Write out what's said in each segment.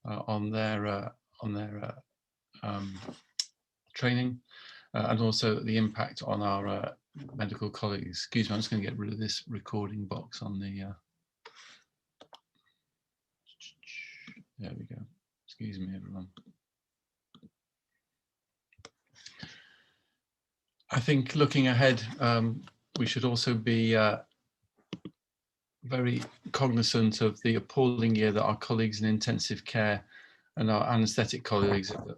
on their training, and also the impact on our medical colleagues. Excuse me, I'm just going to get rid of this recording box on the. There we go. Excuse me, everyone. I think looking ahead, we should also be very cognizant of the appalling year that our colleagues in intensive care and our anaesthetic colleagues have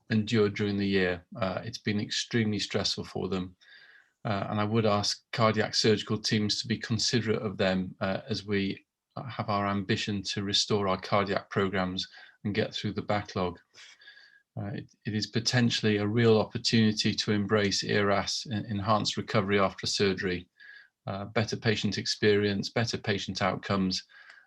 endured during the year. It's been extremely stressful for them. And I would ask cardiac surgical teams to be considerate of them as we have our ambition to restore our cardiac programs and get through the backlog. It is potentially a real opportunity to embrace ERAS, enhanced recovery after surgery, better patient experience, better patient outcomes,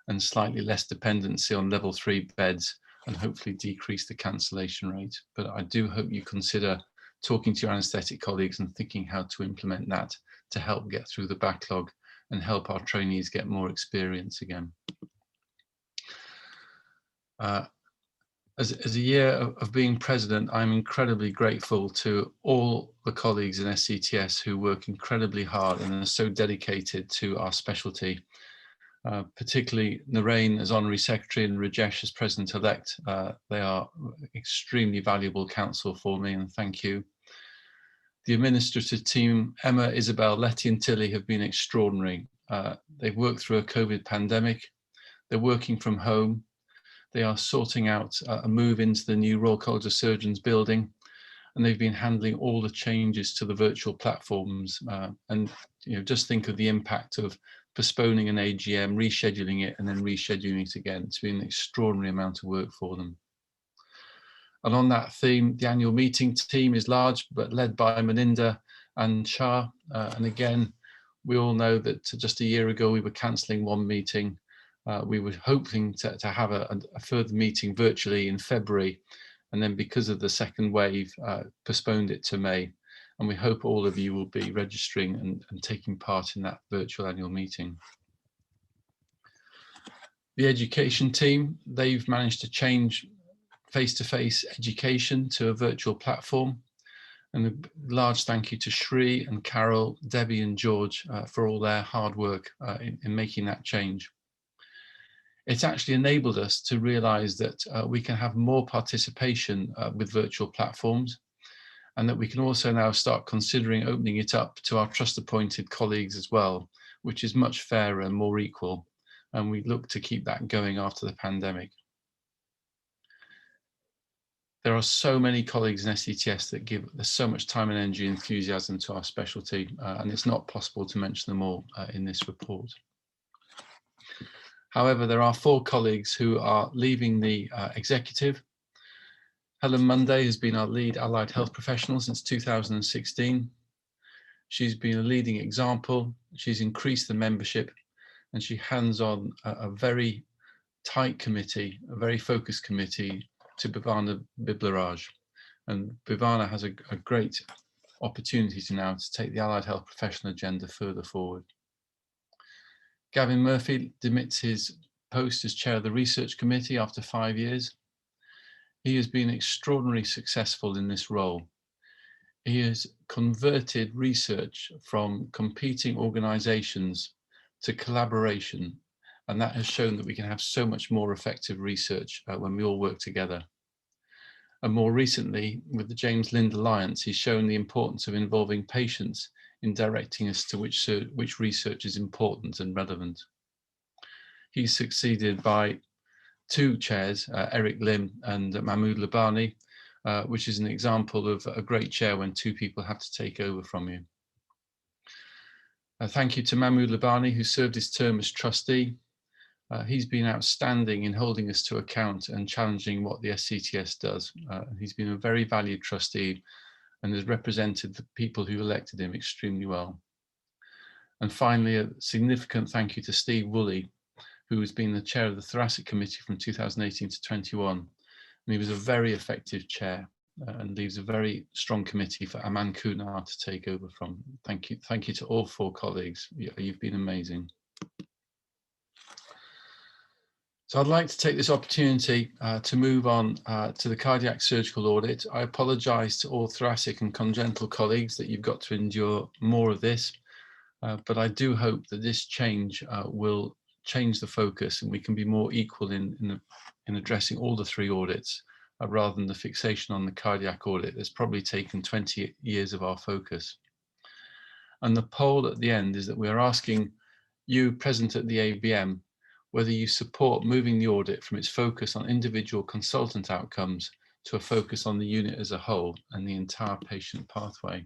and slightly less dependency on level 3 beds, and hopefully decrease the cancellation rate. But I do hope you consider talking to your anaesthetic colleagues and thinking how to implement that to help get through the backlog and help our trainees get more experience again. As a year of being president, I'm incredibly grateful to all the colleagues in SCTS who work incredibly hard and are so dedicated to our specialty. Particularly Narain as Honorary Secretary and Rajesh as President-elect. They are extremely valuable counsel for me, and thank you. The administrative team, Emma, Isabel, Letty and Tilly, have been extraordinary. They've worked through a COVID pandemic. They're working from home. They are sorting out a move into the new Royal College of Surgeons building, and they've been handling all the changes to the virtual platforms. And just think of the impact of postponing an AGM, rescheduling it, and then rescheduling it again. It's been an extraordinary amount of work for them. And on that theme, the annual meeting team is large, but led by Meninda and Shah. And again, we all know that just a year ago, we were cancelling one meeting. We were hoping to have a further meeting virtually in February, and then because of the second wave, postponed it to May. And we hope all of you will be registering and taking part in that virtual annual meeting. The education team, they've managed to change face-to-face education to a virtual platform. And a large thank you to Shri and Carol, Debbie and George for all their hard work in making that change. It's actually enabled us to realize that we can have more participation with virtual platforms, and that we can also now start considering opening it up to our trust-appointed colleagues as well, which is much fairer and more equal. And we look to keep that going after the pandemic. There are so many colleagues in SCTS that give so much time and energy and enthusiasm to our specialty, and it's not possible to mention them all in this report. However, there are 4 colleagues who are leaving the executive. Helen Munday has been our lead allied health professional since 2016. She's been a leading example. She's increased the membership, and she hands on a very tight committee, a very focused committee to Bhavana Biblaraj. And Bhavana has a great opportunity now to take the allied health professional agenda further forward. Gavin Murphy demits his post as chair of the research committee after 5 years. He has been extraordinarily successful in this role. He has converted research from competing organizations to collaboration, and that has shown that we can have so much more effective research when we all work together. And more recently, with the James Lind Alliance, he's shown the importance of involving patients in directing us to which research is important and relevant. He's succeeded by 2 chairs, Eric Lim and Mahmood Labani, which is an example of a great chair when 2 people have to take over from you. Thank you to Mahmood Labani, who served his term as trustee. He's been outstanding in holding us to account and challenging what the SCTS does. He's been a very valued trustee and has represented the people who elected him extremely well. And finally, a significant thank you to Steve Woolley, who has been the chair of the Thoracic Committee from 2018 to 21. And he was a very effective chair and leaves a very strong committee for Aman Kunar to take over from. Thank you to all 4 colleagues. You've been amazing. So I'd like to take this opportunity to move on to the cardiac surgical audit. I apologise to all thoracic and congenital colleagues that you've got to endure more of this, but I do hope that this change will change the focus and we can be more equal in addressing all the three audits rather than the fixation on the cardiac audit that's probably taken 20 years of our focus. And the poll at the end is that we are asking you present at the ABM whether you support moving the audit from its focus on individual consultant outcomes to a focus on the unit as a whole and the entire patient pathway.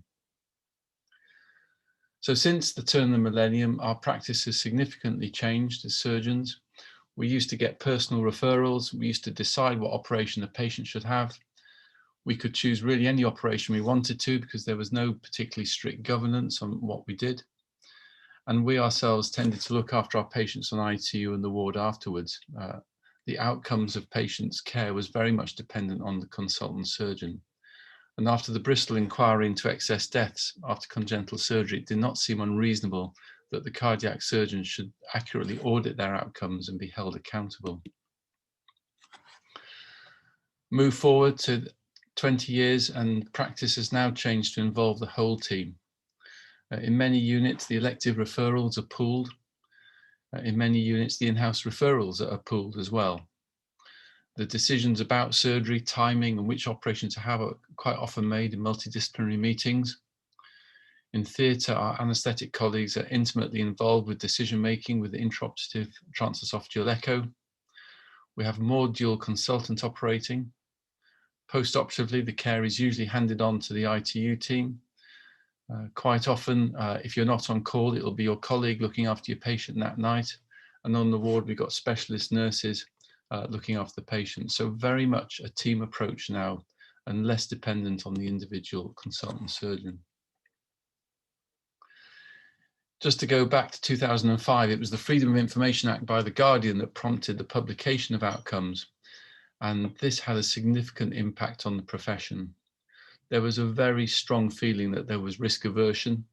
So since the turn of the millennium, our practice has significantly changed as surgeons. We used to get personal referrals. We used to decide what operation the patient should have. We could choose really any operation we wanted to because there was no particularly strict governance on what we did. And we ourselves tended to look after our patients on ITU and the ward afterwards. The outcomes of patients' care was very much dependent on the consultant surgeon. And after the Bristol inquiry into excess deaths after congenital surgery, it did not seem unreasonable that the cardiac surgeon should accurately audit their outcomes and be held accountable. Move forward to 20 years and practice has now changed to involve the whole team. In many units, the elective referrals are pooled. In many units, the in-house referrals are pooled as well. The decisions about surgery, timing, and which operation to have are quite often made in multidisciplinary meetings. In theatre, our anaesthetic colleagues are intimately involved with decision-making with the intraoperative transesophageal echo. We have more dual consultant operating. Post-operatively, the care is usually handed on to the ITU team. Quite often, if you're not on call, it'll be your colleague looking after your patient that night. And on the ward, we've got specialist nurses looking after the patient. So very much a team approach now and less dependent on the individual consultant surgeon. Just to go back to 2005, it was the Freedom of Information Act by The Guardian that prompted the publication of outcomes. And this had a significant impact on the profession. There was a very strong feeling that there was risk aversion.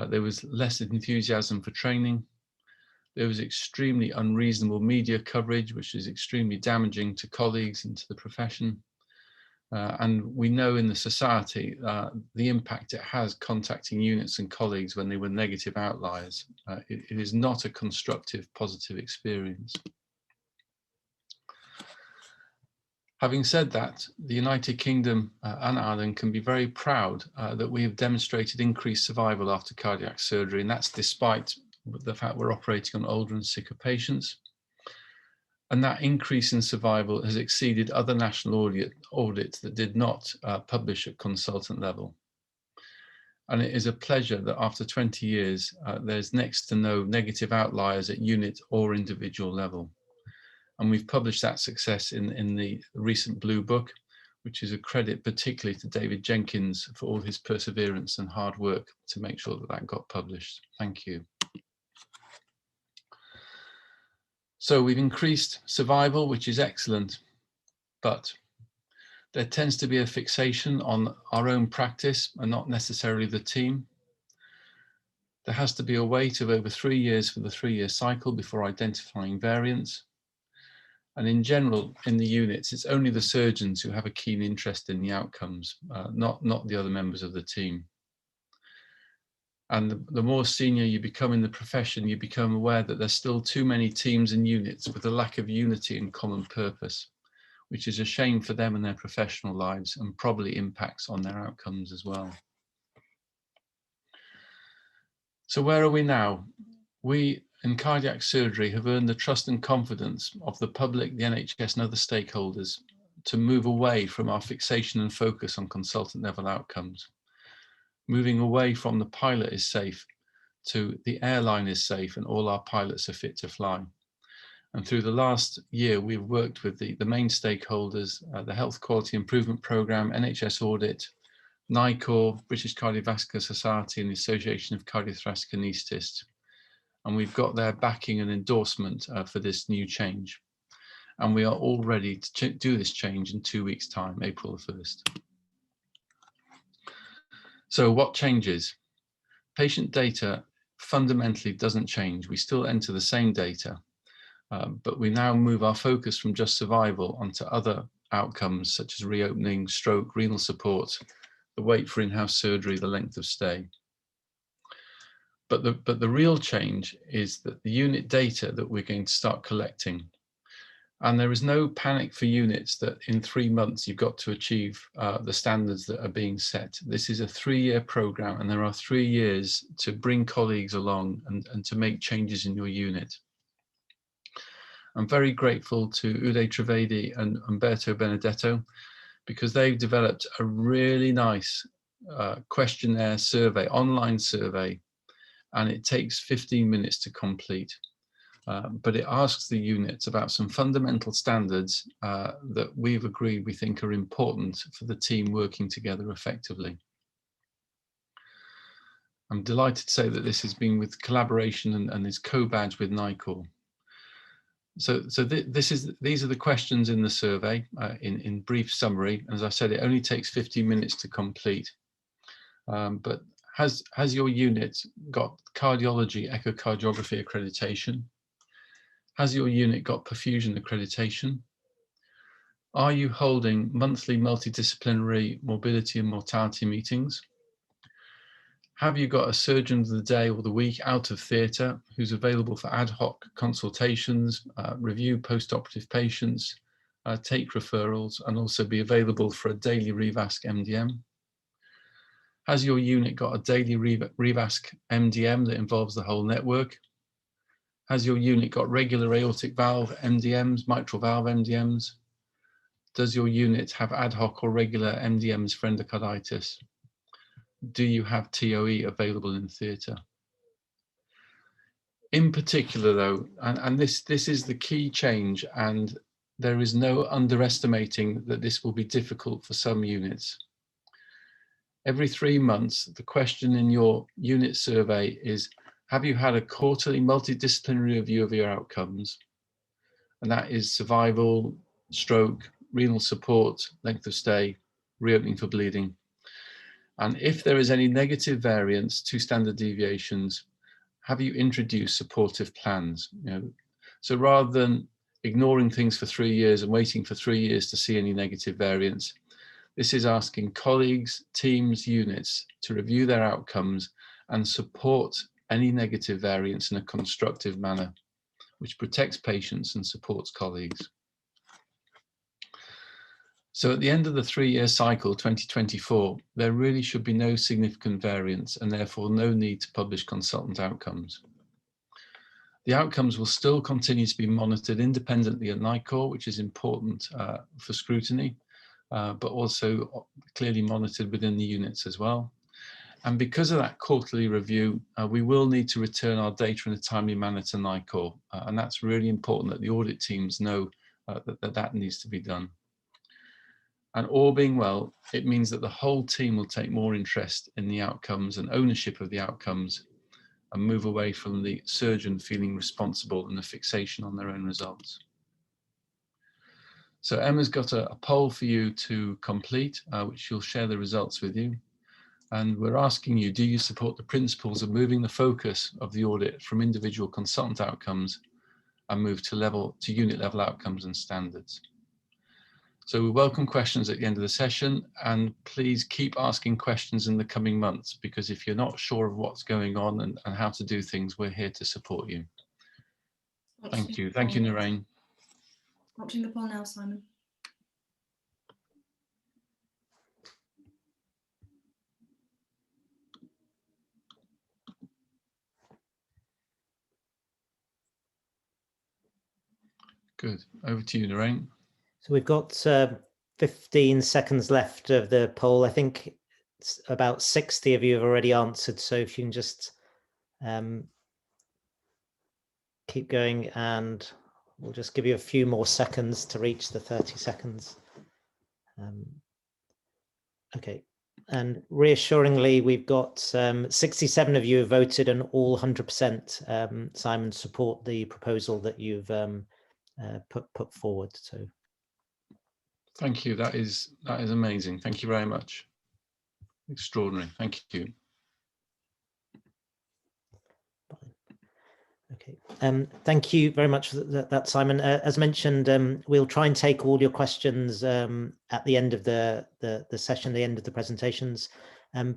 There was less enthusiasm for training. There was extremely unreasonable media coverage, which is extremely damaging to colleagues and to the profession. And we know in the society the impact it has contacting units and colleagues when they were negative outliers. It is not a constructive, positive experience. Having said that, the United Kingdom and Ireland can be very proud that we have demonstrated increased survival after cardiac surgery, and that's despite the fact we're operating on older and sicker patients. And that increase in survival has exceeded other national audits that did not publish at consultant level. And it is a pleasure that after 20 years, there's next to no negative outliers at unit or individual level. And we've published that success in the recent Blue Book, which is a credit particularly to David Jenkins for all his perseverance and hard work to make sure that that got published. Thank you. So we've increased survival, which is excellent, but there tends to be a fixation on our own practice and not necessarily the team. There has to be a wait of over 3 years for the 3-year cycle before identifying variants. And in general, in the units, it's only the surgeons who have a keen interest in the outcomes, not the other members of the team. And the more senior you become in the profession, you become aware that there's still too many teams and units with a lack of unity and common purpose, which is a shame for them and their professional lives and probably impacts on their outcomes as well. So where are we now? We in cardiac surgery have earned the trust and confidence of the public, the NHS and other stakeholders to move away from our fixation and focus on consultant level outcomes. Moving away from the pilot is safe to the airline is safe and all our pilots are fit to fly. And through the last year, we've worked with the main stakeholders, the Health Quality Improvement Programme, NHS Audit, NICOR, British Cardiovascular Society and the Association of Cardiothoracic Anaesthetists. And we've got their backing and endorsement for this new change. And we are all ready to do this change in 2 weeks' time, April the 1st. So what changes? Patient data fundamentally doesn't change. We still enter the same data, But we now move our focus from just survival onto other outcomes such as reopening, stroke, renal support, the wait for in-house surgery, the length of stay. But the real change is that the unit data that we're going to start collecting, and there is no panic for units that in 3 months you've got to achieve the standards that are being set. This is a 3-year program, and there are 3 years to bring colleagues along and to make changes in your unit. I'm very grateful to Uday Trivedi and Umberto Benedetto because they've developed a really nice questionnaire survey, online survey, and it takes 15 minutes to complete. But it asks the units about some fundamental standards that we've agreed we think are important for the team working together effectively. I'm delighted to say that this has been with collaboration and is co-badged with NICOR. So these are the questions in the survey in brief summary. As I said, it only takes 15 minutes to complete. But has your unit got cardiology echocardiography accreditation? Has your unit got perfusion accreditation? Are you holding monthly multidisciplinary morbidity and mortality meetings? Have you got a surgeon of the day or the week out of theatre who's available for ad hoc consultations, review post-operative patients, take referrals, and also be available for a daily revasc MDM? Has your unit got a daily revasc MDM that involves the whole network? Has your unit got regular aortic valve MDMs, mitral valve MDMs? Does your unit have ad hoc or regular MDMs for endocarditis? Do you have TOE available in theatre? In particular though, and this is the key change, and there is no underestimating that this will be difficult for some units. Every 3 months, the question in your unit survey is, have you had a quarterly multidisciplinary review of your outcomes? And that is survival, stroke, renal support, length of stay, reopening for bleeding. And if there is any negative variance to standard deviations, have you introduced supportive plans? So rather than ignoring things for 3 years and waiting for 3 years to see any negative variance, this is asking colleagues, teams, units to review their outcomes and support any negative variance in a constructive manner, which protects patients and supports colleagues. So at the end of the 3-year cycle, 2024, there really should be no significant variance and therefore no need to publish consultant outcomes. The outcomes will still continue to be monitored independently at NICOR, which is important for scrutiny, but also clearly monitored within the units as well. And because of that quarterly review, we will need to return our data in a timely manner to NICOR. And that's really important that the audit teams know that needs to be done. And all being well, it means that the whole team will take more interest in the outcomes and ownership of the outcomes and move away from the surgeon feeling responsible and the fixation on their own results. So Emma's got a poll for you to complete, which she'll share the results with you. And we're asking you, do you support the principles of moving the focus of the audit from individual consultant outcomes and move to unit level outcomes and standards? So we welcome questions at the end of the session, and please keep asking questions in the coming months, because if you're not sure of what's going on and how to do things, we're here to support you. Thank you. Thank you, Narain. Watching the poll now, Simon. Good. Over to you, Narain. So we've got 15 seconds left of the poll. I think it's about 60 of you have already answered. So if you can just keep going, and we'll just give you a few more seconds to reach the 30 seconds. Okay. And reassuringly, we've got 67 of you have voted, and all 100%, Simon, support the proposal that you've put forward. So thank you. That is amazing. Thank you very much. Extraordinary. Thank you. Okay, thank you very much for that, Simon. As mentioned, we'll try and take all your questions at the end of the session, the end of the presentations.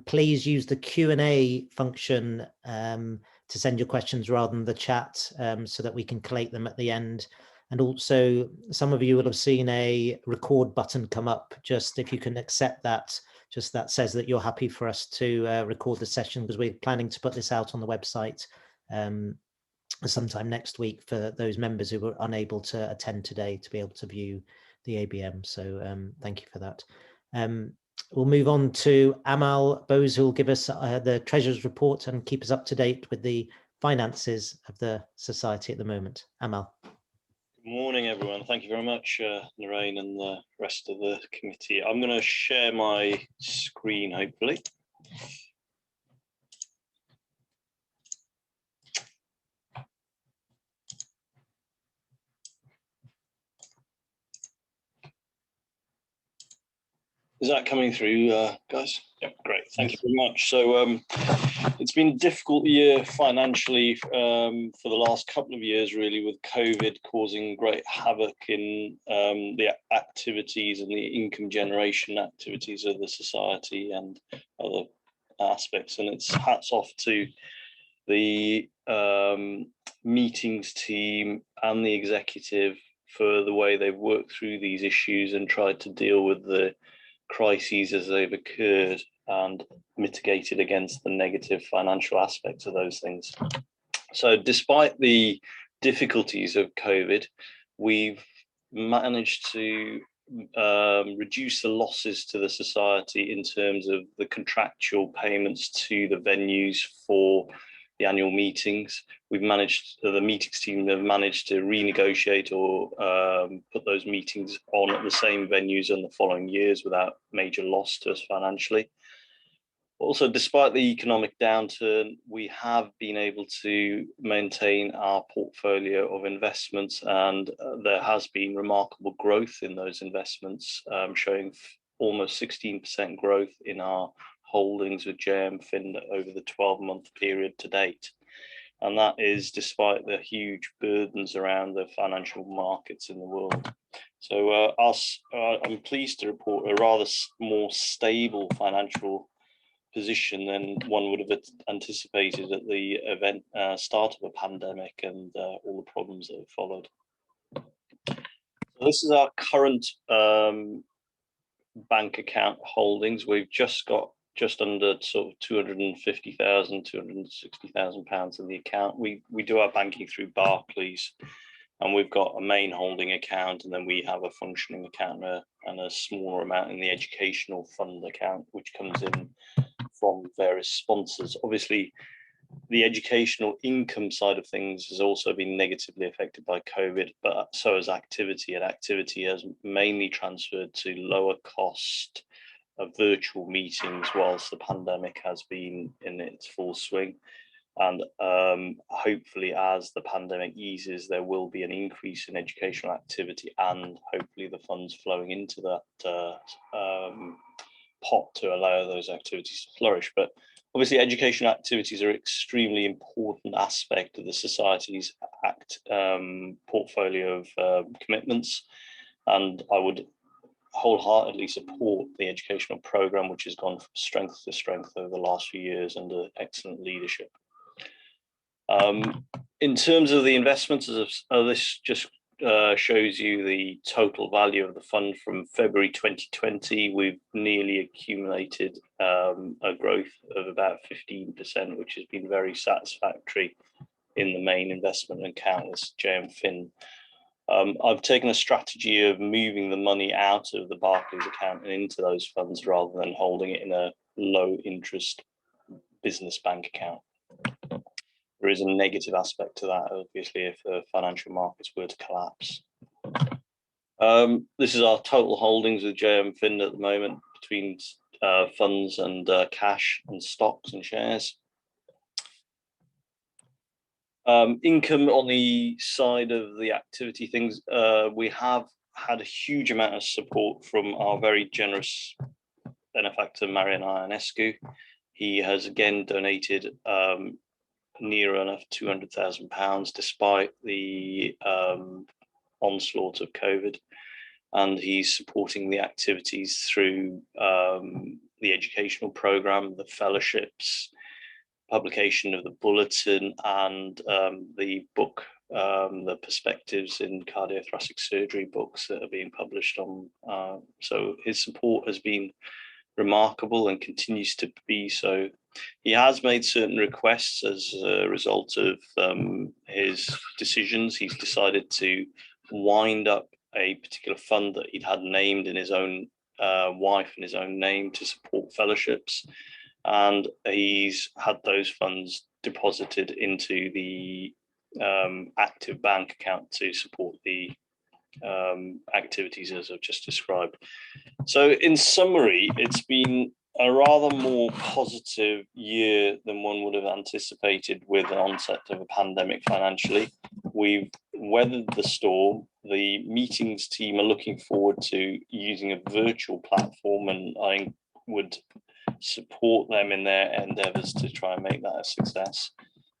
Please use the Q&A function to send your questions rather than the chat, so that we can collate them at the end. And also, some of you will have seen a record button come up. Just if you can accept that, just that says that you're happy for us to record the session, because we're planning to put this out on the website sometime next week for those members who were unable to attend today to be able to view the ABM. So thank you for that. We'll move on to Amal Bose, who will give us the Treasurer's report and keep us up to date with the finances of the Society at the moment. Amal. Good morning, everyone. Thank you very much, Lorraine and the rest of the committee. I'm going to share my screen, hopefully. Is that coming through, guys? Yeah, great. Thank you very much. So it's been a difficult year financially for the last couple of years, really, with COVID causing great havoc in the activities and the income generation activities of the Society and other aspects. And it's hats off to the meetings team and the executive for the way they've worked through these issues and tried to deal with the crises as they've occurred and mitigated against the negative financial aspects of those things. So despite the difficulties of COVID, we've managed to reduce the losses to the Society in terms of the contractual payments to the venues for the annual meetings. We've managed, the meetings team have managed to renegotiate or put those meetings on at the same venues in the following years without major loss to us financially. Also, despite the economic downturn, we have been able to maintain our portfolio of investments, and there has been remarkable growth in those investments, showing almost 16% growth in our holdings with JM Fin over the 12-month period to date. And that is despite the huge burdens around the financial markets in the world. So I'm pleased to report a rather more stable financial position than one would have anticipated at the event start of a pandemic and all the problems that have followed. So this is our current bank account holdings. We've just got just under sort of 250,000, 260,000 pounds in the account. We do our banking through Barclays, and we've got a main holding account, and then we have a functioning account and a smaller amount in the educational fund account, which comes in from various sponsors. Obviously, the educational income side of things has also been negatively affected by COVID, but so has activity, and activity has mainly transferred to lower cost of virtual meetings whilst the pandemic has been in its full swing. And hopefully as the pandemic eases, there will be an increase in educational activity and hopefully the funds flowing into that pot to allow those activities to flourish. But obviously educational activities are an extremely important aspect of the Society's portfolio of commitments, and I would wholeheartedly support the educational program, which has gone from strength to strength over the last few years under excellent leadership. In terms of the investments, this just shows you the total value of the fund from February 2020. We've nearly accumulated a growth of about 15%, which has been very satisfactory in the main investment account, this JM Fin. I've taken a strategy of moving the money out of the Barclays account and into those funds rather than holding it in a low interest business bank account. There is a negative aspect to that, obviously, if the financial markets were to collapse. This is our total holdings with JM Fin at the moment between funds and cash and stocks and shares. Income on the side of the activity things, we have had a huge amount of support from our very generous benefactor, Marian Ionescu. He has again donated near enough £200,000 despite the onslaught of COVID. And he's supporting the activities through the educational program, the fellowships, publication of the bulletin, and the book, the Perspectives in Cardiothoracic Surgery books that are being published on. So his support has been remarkable and continues to be so. He has made certain requests as a result of his decisions. He's decided to wind up a particular fund that he'd had named in his own wife and his own name to support fellowships. And he's had those funds deposited into the active bank account to support the activities as I've just described. So in summary, it's been a rather more positive year than one would have anticipated with the onset of a pandemic financially. We've weathered the storm. The meetings team are looking forward to using a virtual platform, and I would support them in their endeavours to try and make that a success.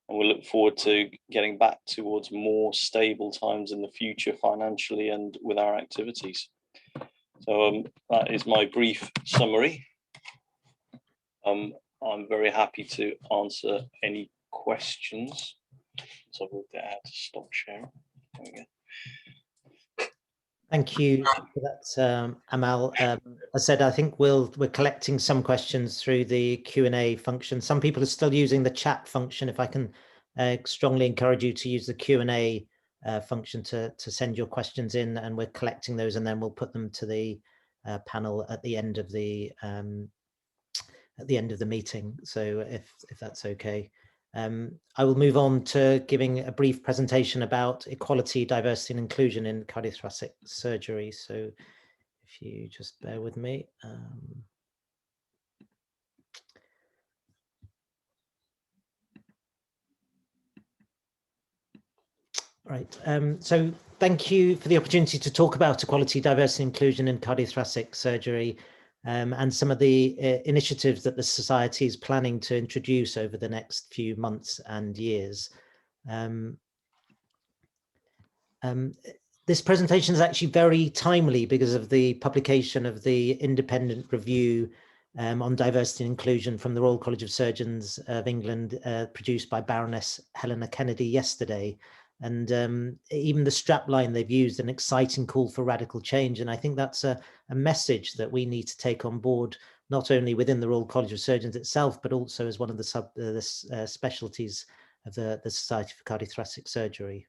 And we look forward to getting back towards more stable times in the future financially and with our activities. So that is my brief summary. I'm very happy to answer any questions. So we'll get out to stop sharing. There we go. Thank you for that, Amal. As I said, I think we're collecting some questions through the Q&A function. Some people are still using the chat function. If I can strongly encourage you to use the Q&A function to send your questions in, and we're collecting those, and then we'll put them to the panel at the end of the meeting. So if that's okay. I will move on to giving a brief presentation about equality, diversity and inclusion in cardiothoracic surgery. So if you just bear with me. Right, so thank you for the opportunity to talk about equality, diversity and inclusion in cardiothoracic surgery. And some of the initiatives that the Society is planning to introduce over the next few months and years. This presentation is actually very timely because of the publication of the independent review on diversity and inclusion from the Royal College of Surgeons of England, produced by Baroness Helena Kennedy yesterday. And even the strapline they've used, an exciting call for radical change. And I think that's a message that we need to take on board, not only within the Royal College of Surgeons itself, but also as one of the specialties of the Society for Cardiothoracic Surgery.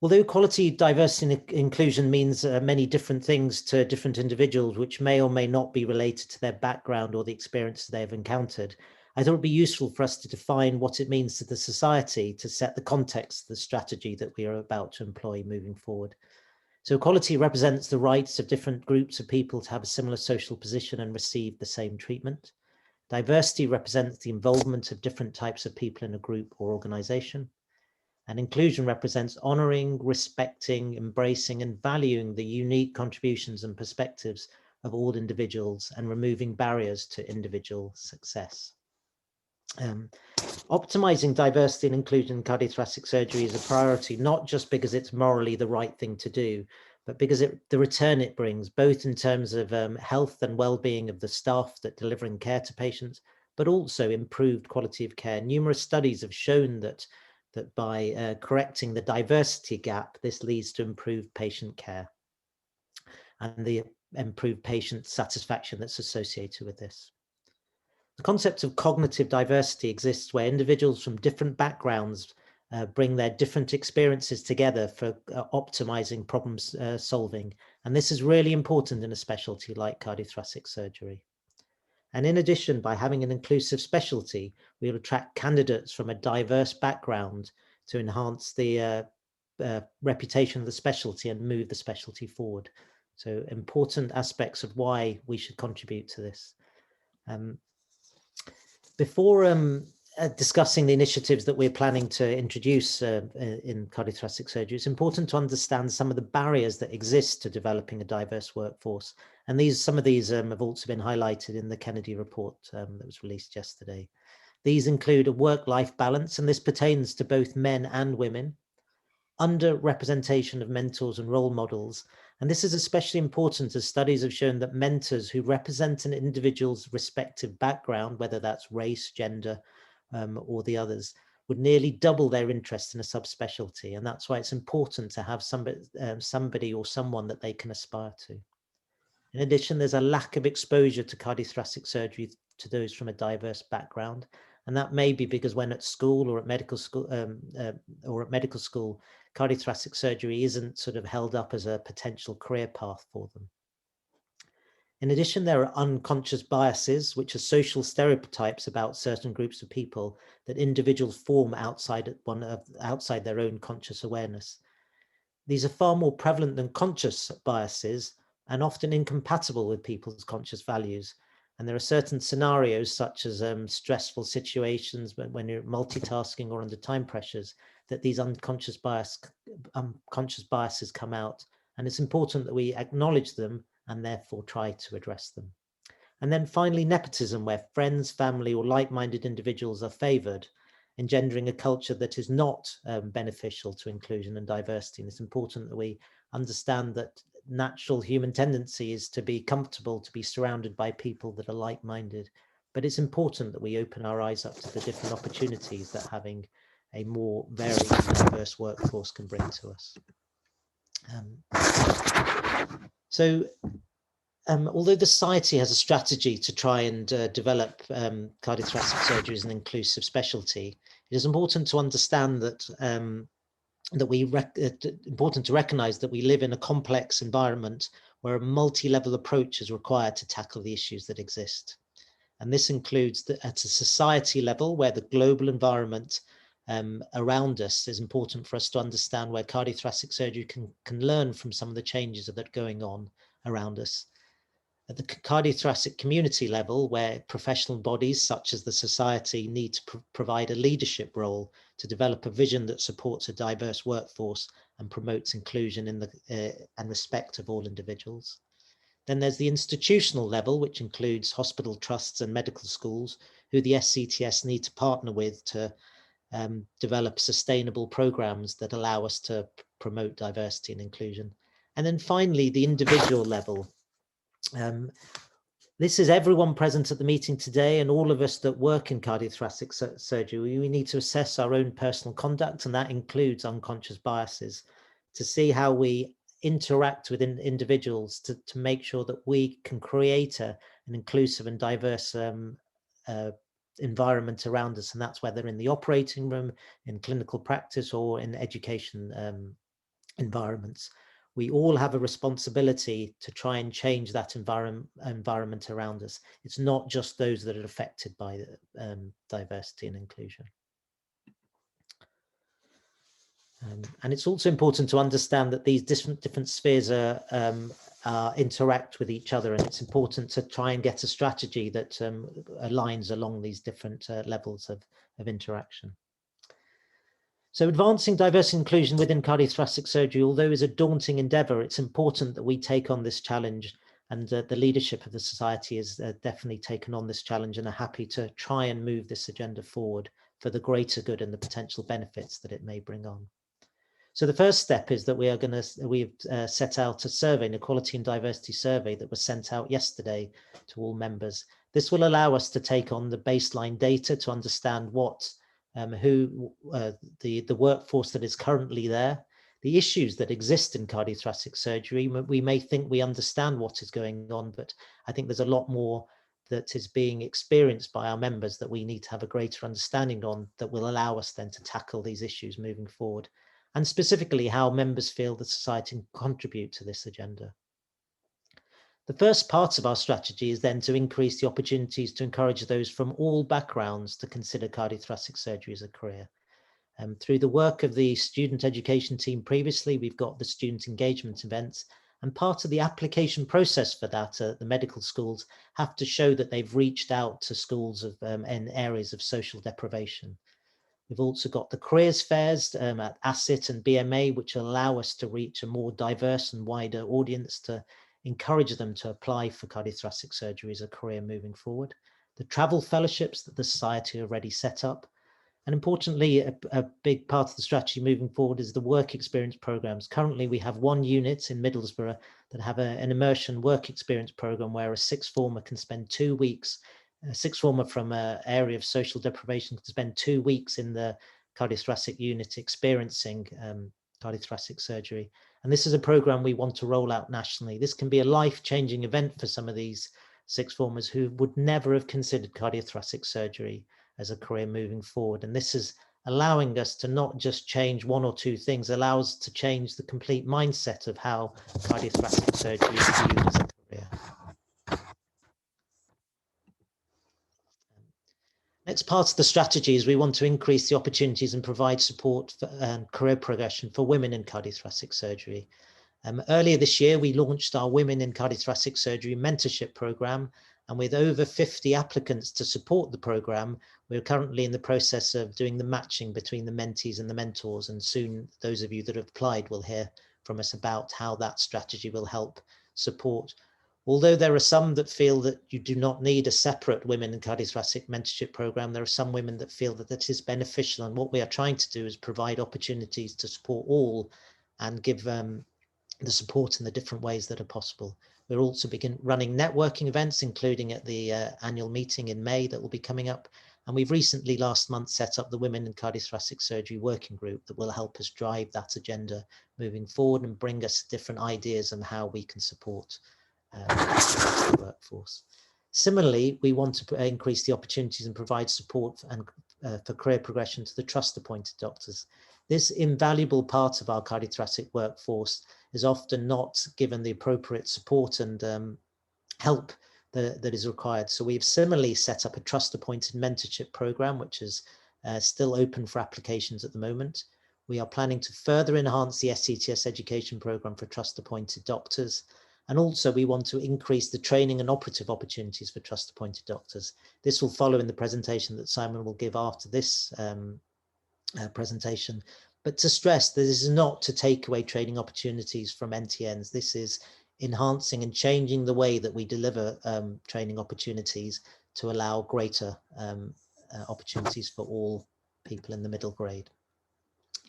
Although equality, diversity and inclusion means many different things to different individuals, which may or may not be related to their background or the experiences they have encountered, I thought it'd be useful for us to define what it means to the society to set the context of the strategy that we are about to employ moving forward. So equality represents the rights of different groups of people to have a similar social position and receive the same treatment. Diversity represents the involvement of different types of people in a group or organization. And inclusion represents honoring, respecting, embracing and valuing the unique contributions and perspectives of all individuals and removing barriers to individual success. Optimizing diversity and inclusion in cardiothoracic surgery is a priority, not just because it's morally the right thing to do, but because the return it brings, both in terms of health and well-being of the staff that delivering care to patients, but also improved quality of care. Numerous studies have shown that by correcting the diversity gap, this leads to improved patient care and the improved patient satisfaction that's associated with this. The concept of cognitive diversity exists where individuals from different backgrounds bring their different experiences together for optimizing problem solving. And this is really important in a specialty like cardiothoracic surgery. And in addition, by having an inclusive specialty, we will attract candidates from a diverse background to enhance the reputation of the specialty and move the specialty forward. So important aspects of why we should contribute to this. Before discussing the initiatives that we're planning to introduce in cardiothoracic surgery, it's important to understand some of the barriers that exist to developing a diverse workforce. And some of these have also been highlighted in the Kennedy report that was released yesterday. These include a work-life balance, and this pertains to both men and women, underrepresentation of mentors and role models. And this is especially important as studies have shown that mentors who represent an individual's respective background, whether that's race, gender, or the others, would nearly double their interest in a subspecialty. And that's why it's important to have somebody or someone that they can aspire to. In addition, there's a lack of exposure to cardiothoracic surgery to those from a diverse background. And that may be because when at school or at medical school, cardiothoracic surgery isn't sort of held up as a potential career path for them. In addition, there are unconscious biases, which are social stereotypes about certain groups of people that individuals form outside their own conscious awareness. These are far more prevalent than conscious biases and often incompatible with people's conscious values. And there are certain scenarios such as stressful situations when you're multitasking or under time pressures that these unconscious biases come out. And it's important that we acknowledge them and therefore try to address them. And then finally, nepotism, where friends, family, or like-minded individuals are favored, engendering a culture that is not beneficial to inclusion and diversity. And it's important that we understand that natural human tendency is to be comfortable, to be surrounded by people that are like-minded. But it's important that we open our eyes up to the different opportunities that having a more varied and diverse workforce can bring to us. Although the Society has a strategy to try and develop cardiothoracic surgery as an inclusive specialty, it is important to understand that important to recognize that we live in a complex environment where a multi-level approach is required to tackle the issues that exist. And this includes at a society level, where the global environment around us is important for us to understand, where cardiothoracic surgery can learn from some of the changes that are going on around us. At the cardiothoracic community level, where professional bodies such as the Society need to provide a leadership role to develop a vision that supports a diverse workforce and promotes inclusion in and respect of all individuals. Then there's the institutional level, which includes hospital trusts and medical schools, who the SCTS need to partner with to develop sustainable programs that allow us to promote diversity and inclusion. And then finally, the individual level. This is everyone present at the meeting today, and all of us that work in cardiothoracic surgery. We need to assess our own personal conduct, and that includes unconscious biases, to see how we interact with individuals to make sure that we can create an inclusive and diverse environment around us. And that's whether in the operating room, in clinical practice, or in education environments. We all have a responsibility to try and change that environment around us. It's not just those that are affected by diversity and inclusion. And it's also important to understand that these different spheres interact with each other, and it's important to try and get a strategy that aligns along these different levels of interaction. So advancing diversity and inclusion within cardiothoracic surgery, although is a daunting endeavour, it's important that we take on this challenge, and the leadership of the Society has definitely taken on this challenge and are happy to try and move this agenda forward for the greater good and the potential benefits that it may bring on. So the first step is that we've set out a survey, an equality and diversity survey, that was sent out yesterday to all members. This will allow us to take on the baseline data to understand what the workforce that is currently there, the issues that exist in cardiothoracic surgery. We may think we understand what is going on, but I think there's a lot more that is being experienced by our members that we need to have a greater understanding on, that will allow us then to tackle these issues moving forward, and specifically how members feel the Society can contribute to this agenda. The first part of our strategy is then to increase the opportunities to encourage those from all backgrounds to consider cardiothoracic surgery as a career. Through the work of the student education team previously, we've got the student engagement events, and part of the application process for that, the medical schools have to show that they've reached out to schools in areas of social deprivation. We've also got the careers fairs at ACIT and BMA, which allow us to reach a more diverse and wider audience to encourage them to apply for cardiothoracic surgery as a career moving forward. the travel fellowships that the Society already set up. And importantly, a big part of the strategy moving forward is the work experience programs. Currently, we have one unit in Middlesbrough that have an immersion work experience program where a sixth former can spend 2 weeks, a sixth former from an area of social deprivation can spend 2 weeks in the cardiothoracic unit experiencing cardiothoracic surgery. And this is a program we want to roll out nationally. This can be a life-changing event for some of these sixth formers who would never have considered cardiothoracic surgery as a career moving forward. And this is allowing us to not just change one or two things, allows us to change the complete mindset of how cardiothoracic surgery is viewed as a career. Next part of the strategy is we want to increase the opportunities and provide support for career progression for women in cardiothoracic surgery. Earlier this year, we launched our Women in Cardiothoracic Surgery Mentorship Programme, and with over 50 applicants to support the programme, we're currently in the process of doing the matching between the mentees and the mentors, and soon those of you that have applied will hear from us about how that strategy will help support. Although there are some that feel that you do not need a separate Women in Cardiothoracic Mentorship Programme, there are some women that feel that that is beneficial, and what we are trying to do is provide opportunities to support all and give the support in the different ways that are possible. We'll also begin running networking events, including at the annual meeting in May that will be coming up. And we've recently last month set up the Women in Cardiothoracic Surgery Working Group that will help us drive that agenda moving forward and bring us different ideas on how we can support the workforce. Similarly, we want to increase the opportunities and provide support for career progression to the trust appointed doctors. This invaluable part of our cardiothoracic workforce is often not given the appropriate support and help that is required. So we've similarly set up a trust appointed mentorship program, which is still open for applications at the moment. We are planning to further enhance the SCTS education program for trust appointed doctors. And also we want to increase the training and operative opportunities for trust appointed doctors. This will follow in the presentation that Simon will give after this presentation. But to stress, this is not to take away training opportunities from NTNs. This is enhancing and changing the way that we deliver training opportunities to allow greater opportunities for all people in the middle grade.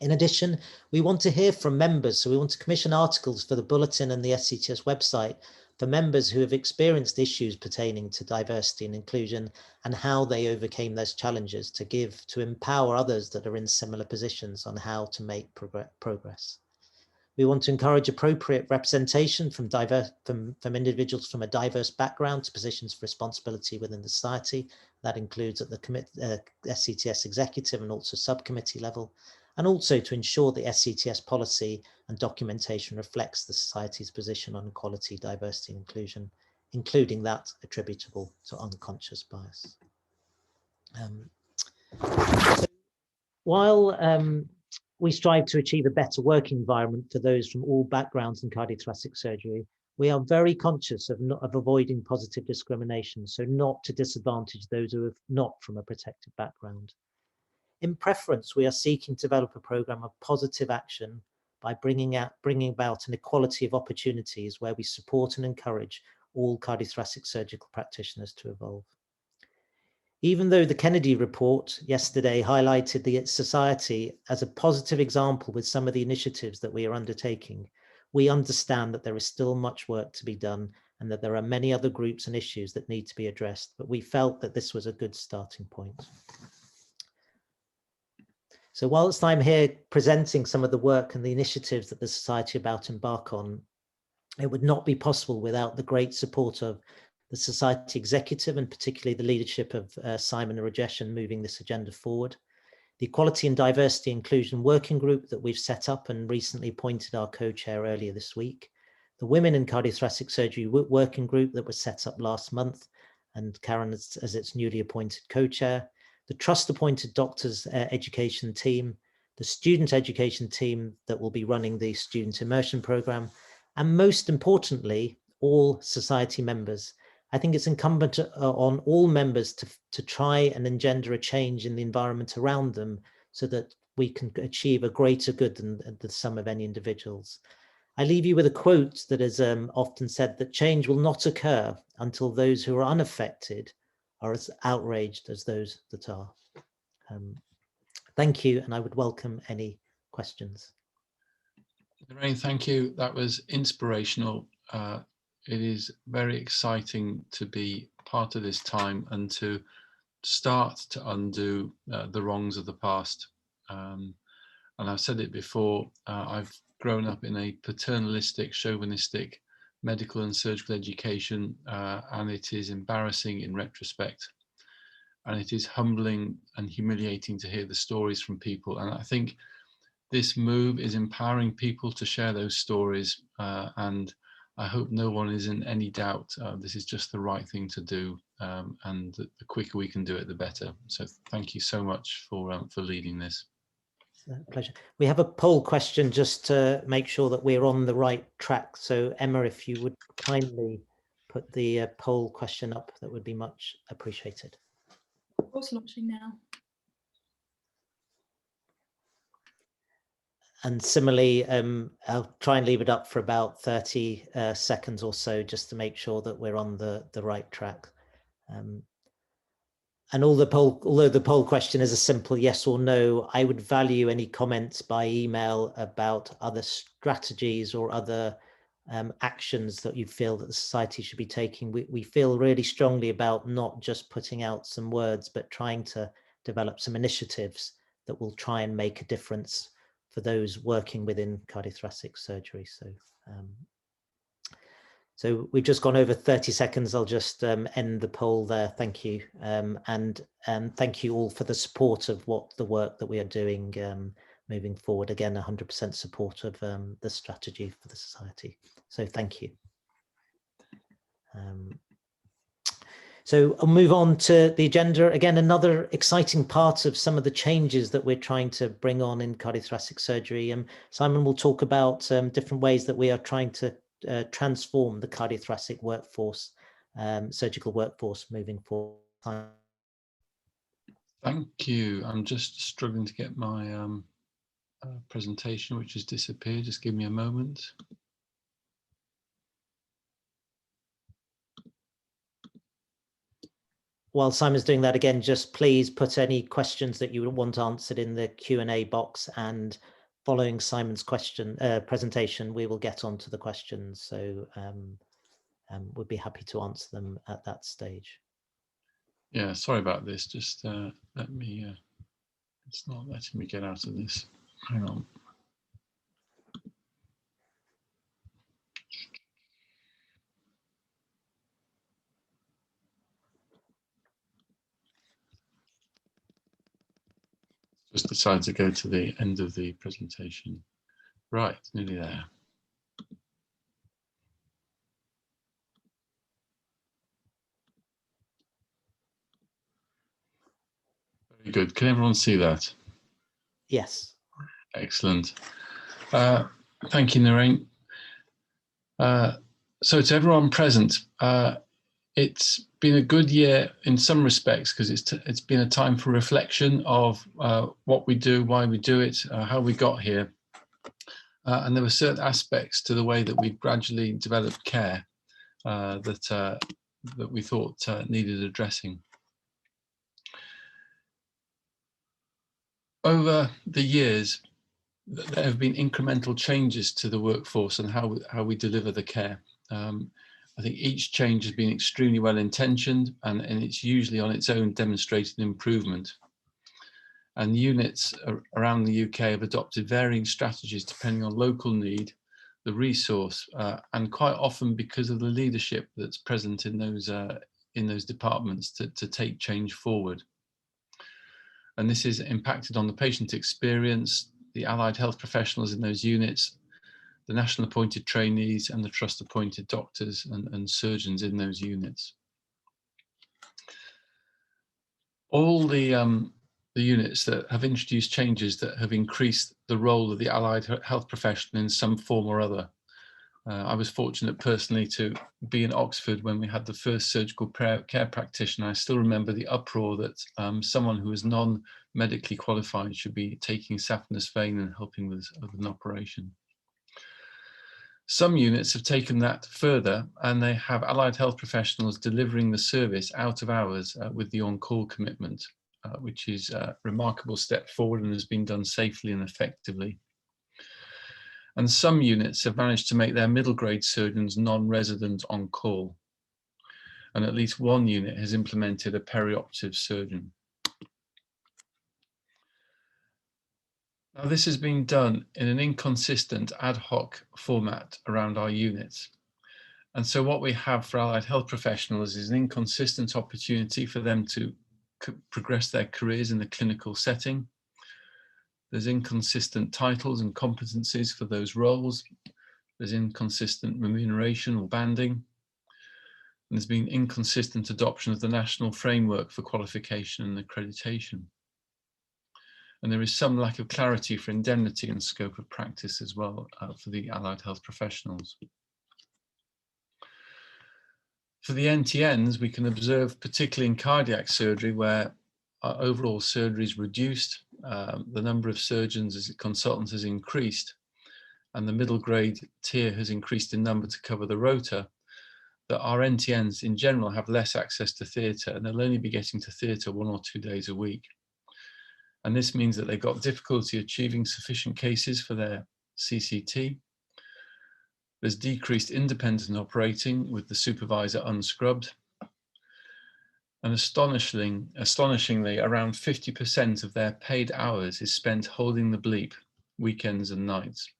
In addition, we want to hear from members. So we want to commission articles for the bulletin and the SCTS website for members who have experienced issues pertaining to diversity and inclusion and how they overcame those challenges to empower others that are in similar positions on how to make progress. We want to encourage appropriate representation from individuals from a diverse background to positions of responsibility within the society. That includes at the SCTS executive and also subcommittee level, and also to ensure the SCTS policy and documentation reflects the society's position on equality, diversity and inclusion, including that attributable to unconscious bias. While we strive to achieve a better working environment for those from all backgrounds in cardiothoracic surgery, we are very conscious of avoiding positive discrimination, so not to disadvantage those who are not from a protected background. In preference, we are seeking to develop a program of positive action by bringing about an equality of opportunities where we support and encourage all cardiothoracic surgical practitioners to evolve. Even though the Kennedy report yesterday highlighted the society as a positive example with some of the initiatives that we are undertaking, we understand that there is still much work to be done and that there are many other groups and issues that need to be addressed, but we felt that this was a good starting point. So whilst I'm here presenting some of the work and the initiatives that the Society are about to embark on, it would not be possible without the great support of the Society Executive and particularly the leadership of Simon and Rajesh in moving this agenda forward. The Equality and Diversity Inclusion Working Group that we've set up and recently appointed our co-chair earlier this week. The Women in Cardiothoracic Surgery Working Group that was set up last month and Karen as its newly appointed co-chair. The Trust Appointed Doctors Education Team, the Student Education Team that will be running the Student Immersion Programme, and most importantly, all Society members. I think it's incumbent on all members to try and engender a change in the environment around them so that we can achieve a greater good than the sum of any individuals. I leave you with a quote that is often said that change will not occur until those who are unaffected are as outraged as those that are. Thank you, and I would welcome any questions. Lorraine, thank you. That was inspirational. It is very exciting to be part of this time and to start to undo the wrongs of the past. And I've said it before, I've grown up in a paternalistic, chauvinistic medical and surgical education, and it is embarrassing in retrospect. And it is humbling and humiliating to hear the stories from people. And I think this move is empowering people to share those stories. And I hope no one is in any doubt. This is just the right thing to do. And the quicker we can do it, the better. So thank you so much for leading this. It's a pleasure. We have a poll question just to make sure that we're on the right track. So Emma, if you would kindly put the poll question up, that would be much appreciated. Of course, launching now. And similarly, I'll try and leave it up for about 30 seconds or so, just to make sure that we're on the right track. And although the poll question is a simple yes or no, I would value any comments by email about other strategies or other actions that you feel that the society should be taking. We feel really strongly about not just putting out some words, but trying to develop some initiatives that will try and make a difference for those working within cardiothoracic surgery. So we've just gone over 30 seconds. I'll just end the poll there. Thank you. And thank you all for the support of the work that we are doing moving forward. Again, 100% support of the strategy for the society. So thank you. So I'll move on to the agenda. Again, another exciting part of some of the changes that we're trying to bring on in cardiothoracic surgery. Simon will talk about different ways that we are trying to transform the cardiothoracic workforce, surgical workforce moving forward. Thank you. I'm just struggling to get my presentation, which has disappeared. Just give me a moment. While Simon's doing that again, just please put any questions that you would want answered in the Q&A box, and following Simon's presentation, we will get onto the questions. So we'll be happy to answer them at that stage. Yeah, sorry about this. Just let me, it's not letting me get out of this. Hang on. Just decided to go to the end of the presentation. Right, nearly there. Very good. Can everyone see that? Yes. Excellent. Thank you, Lorraine. So to everyone present, it's been a good year in some respects, because it's been a time for reflection of what we do, why we do it, how we got here. And there were certain aspects to the way that we gradually developed care that we thought needed addressing. Over the years, there have been incremental changes to the workforce and how we deliver the care. I think each change has been extremely well intentioned, and it's usually on its own demonstrated improvement. And units around the UK have adopted varying strategies depending on local need, the resource, and quite often because of the leadership that's present in those departments to take change forward. And this is impacted on the patient experience, the allied health professionals in those units, the national appointed trainees, and the trust appointed doctors and surgeons in those units. All the units that have introduced changes that have increased the role of the allied health professional in some form or other. I was fortunate personally to be in Oxford when we had the first surgical care practitioner. I still remember the uproar that someone who was non-medically qualified should be taking saphenous vein and helping with an operation. Some units have taken that further, and they have allied health professionals delivering the service out of hours with the on-call commitment, which is a remarkable step forward and has been done safely and effectively. And some units have managed to make their middle grade surgeons non-resident on call. And at least one unit has implemented a perioperative surgeon. Now, this has been done in an inconsistent ad hoc format around our units. And so what we have for allied health professionals is an inconsistent opportunity for them to progress their careers in the clinical setting. There's inconsistent titles and competencies for those roles. There's inconsistent remuneration or banding. And there's been inconsistent adoption of the national framework for qualification and accreditation. And there is some lack of clarity for indemnity and scope of practice as well for the allied health professionals. For the NTNs, we can observe, particularly in cardiac surgery, where our overall surgery is reduced, the number of surgeons as consultants has increased, and the middle grade tier has increased in number to cover the rota, that our NTNs in general have less access to theatre, and they'll only be getting to theatre 1 or 2 days a week. And this means that they've got difficulty achieving sufficient cases for their CCT. There's decreased independent operating with the supervisor unscrubbed. And astonishingly, around 50% of their paid hours is spent holding the bleep, weekends and nights.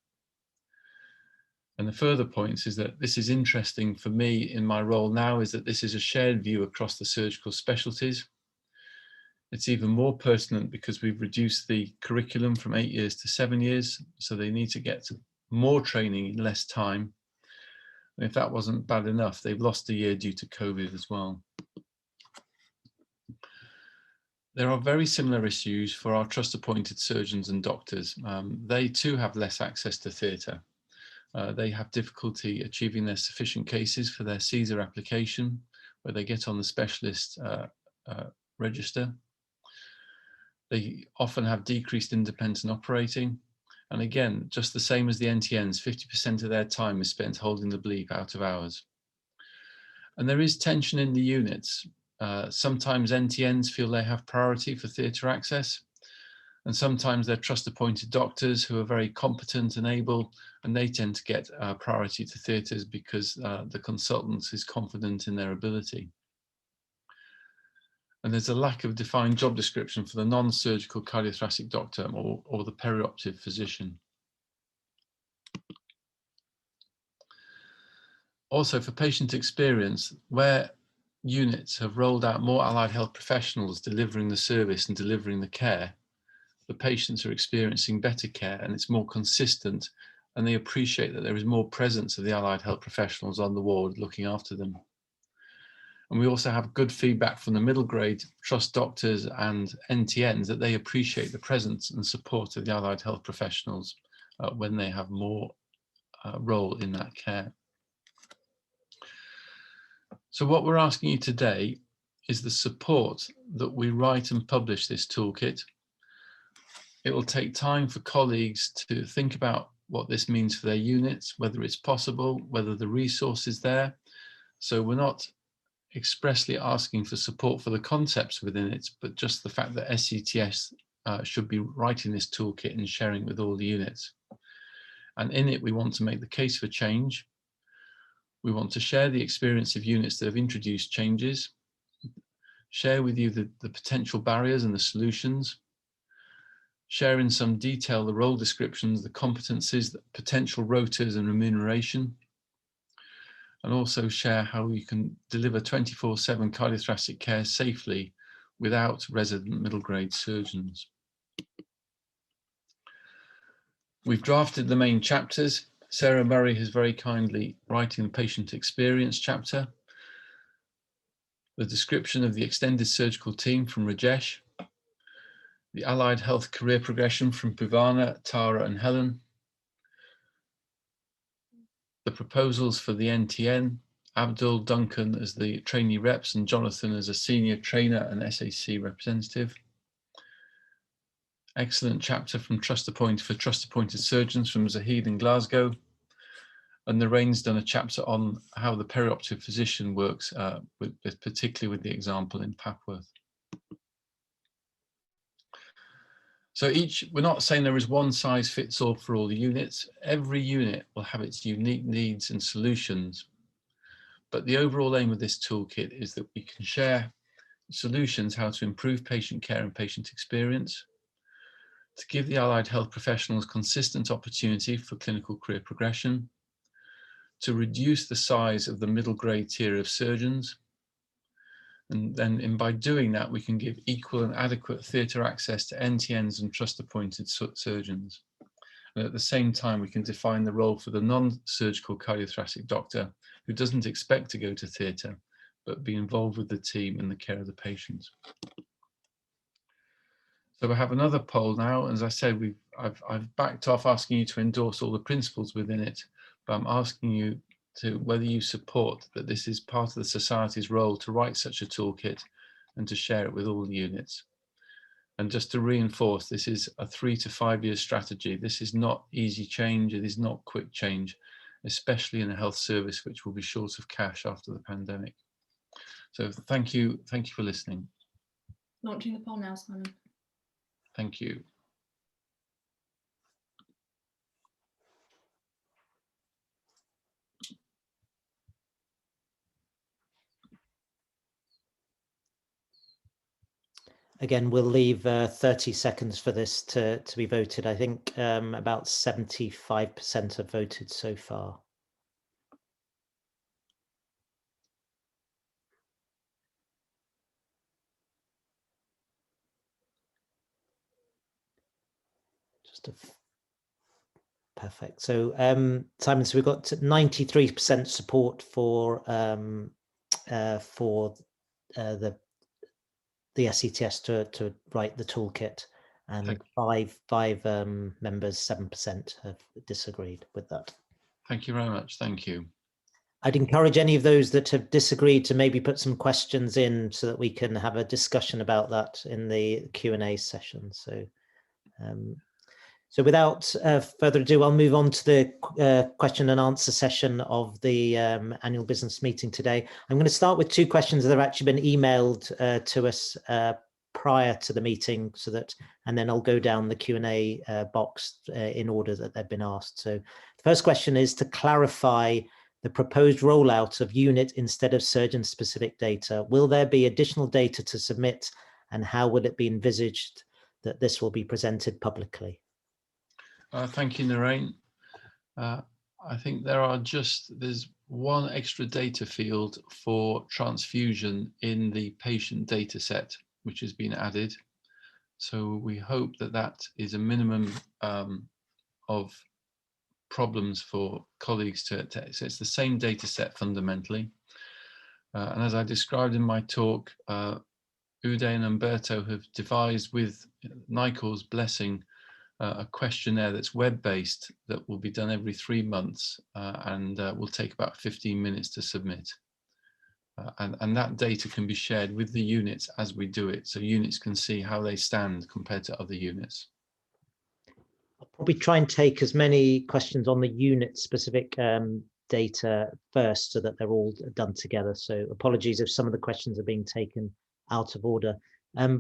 And the further points is that this is interesting for me in my role now, is that this is a shared view across the surgical specialties. It's even more pertinent because we've reduced the curriculum from 8 years to 7 years, so they need to get more training in less time. And if that wasn't bad enough, they've lost a year due to COVID as well. There are very similar issues for our trust-appointed surgeons and doctors. They too have less access to theatre. They have difficulty achieving their sufficient cases for their CSER application, where they get on the specialist register. They often have decreased independent operating. And again, just the same as the NTNs, 50% of their time is spent holding the bleep out of hours. And there is tension in the units. Sometimes NTNs feel they have priority for theatre access, and sometimes they're trust-appointed doctors who are very competent and able, and they tend to get priority to theatres because the consultant is confident in their ability. And there's a lack of defined job description for the non-surgical cardiothoracic doctor or the perioperative physician. Also, for patient experience, where units have rolled out more allied health professionals delivering the service and delivering the care, the patients are experiencing better care and it's more consistent, and they appreciate that there is more presence of the allied health professionals on the ward looking after them. And we also have good feedback from the middle grade trust doctors and NTNs that they appreciate the presence and support of the allied health professionals when they have more role in that care. So what we're asking you today is the support that we write and publish this toolkit. It will take time for colleagues to think about what this means for their units, whether it's possible, whether the resource is there. So we're not expressly asking for support for the concepts within it, but just the fact that SCTS should be writing this toolkit and sharing it with all the units. And in it, we want to make the case for change. We want to share the experience of units that have introduced changes, share with you the potential barriers and the solutions, share in some detail the role descriptions, the competencies, the potential rotas and remuneration, and also share how you can deliver 24/7 cardiothoracic care safely without resident middle grade surgeons. We've drafted the main chapters. Sarah Murray has very kindly writing the patient experience chapter, the description of the extended surgical team from Rajesh, the allied health career progression from Puvana, Tara and Helen, the proposals for the NTN, Abdul, Duncan as the trainee reps and Jonathan as a senior trainer and SAC representative. Excellent chapter from trust appointed surgeons from Zahid in Glasgow. And Lorraine's done a chapter on how the perioperative physician works, particularly with the example in Papworth. So we're not saying there is one size fits all for all the units. Every unit will have its unique needs and solutions. But the overall aim of this toolkit is that we can share solutions how to improve patient care and patient experience, to give the allied health professionals consistent opportunity for clinical career progression, to reduce the size of the middle grade tier of surgeons, and by doing that we can give equal and adequate theatre access to NTNs and trust appointed surgeons. And at the same time we can define the role for the non-surgical cardiothoracic doctor who doesn't expect to go to theatre but be involved with the team in the care of the patients. So we have another poll now. As I said, I've backed off asking you to endorse all the principles within it, but I'm asking you to whether you support that this is part of the society's role to write such a toolkit and to share it with all the units. And just to reinforce, this is a 3 to 5 year strategy. This is not easy change. It is not quick change, especially in a health service which will be short of cash after the pandemic. So thank you for listening. Launching the poll now, Simon. Thank you. Again, we'll leave 30 seconds for this to be voted. I think about 75% have voted so far. Perfect. So Simon, so we've got 93% support for the SCTS to write the toolkit, and five members, 7% have disagreed with that. Thank you very much. Thank you. I'd encourage any of those that have disagreed to maybe put some questions in so that we can have a discussion about that in the Q&A session. So without further ado, I'll move on to the question and answer session of the annual business meeting today. I'm going to start with 2 questions that have actually been emailed to us prior to the meeting, and then I'll go down the Q&A box in order that they've been asked. So the first question is to clarify the proposed rollout of unit instead of surgeon-specific data. Will there be additional data to submit, and how will it be envisaged that this will be presented publicly? Thank you, Lorraine. I think there's one extra data field for transfusion in the patient data set, which has been added. So we hope that that is a minimum of problems for colleagues so it's the same data set fundamentally. And as I described in my talk, Uday and Umberto have devised, with NICOR's blessing, a questionnaire that's web-based that will be done every 3 months and will take about 15 minutes to submit. And that data can be shared with the units as we do it, so units can see how they stand compared to other units. I'll probably try and take as many questions on the unit-specific data first so that they're all done together. So apologies if some of the questions are being taken out of order.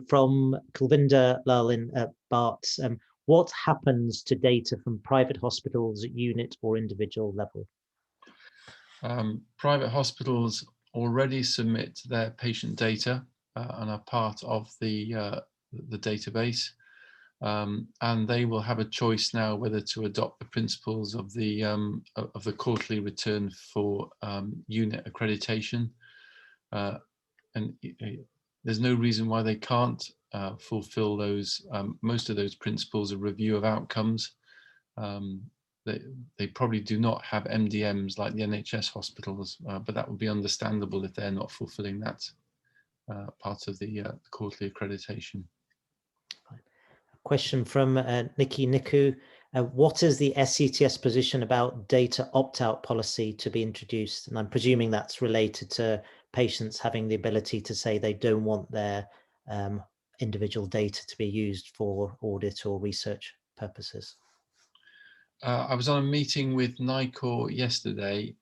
From Kulvinder Lal in Barts, what happens to data from private hospitals at unit or individual level? Private hospitals already submit their patient data and are part of the database, and they will have a choice now whether to adopt the principles of the quarterly return for unit accreditation, and there's no reason why they can't fulfill those. Most of those principles are review of outcomes. They probably do not have MDMs like the NHS hospitals, but that would be understandable if they're not fulfilling that part of the quarterly accreditation. A question from Nikki Niku. What is the SCTS position about data opt-out policy to be introduced? And I'm presuming that's related to patients having the ability to say they don't want their individual data to be used for audit or research purposes. I was on a meeting with NICOR yesterday,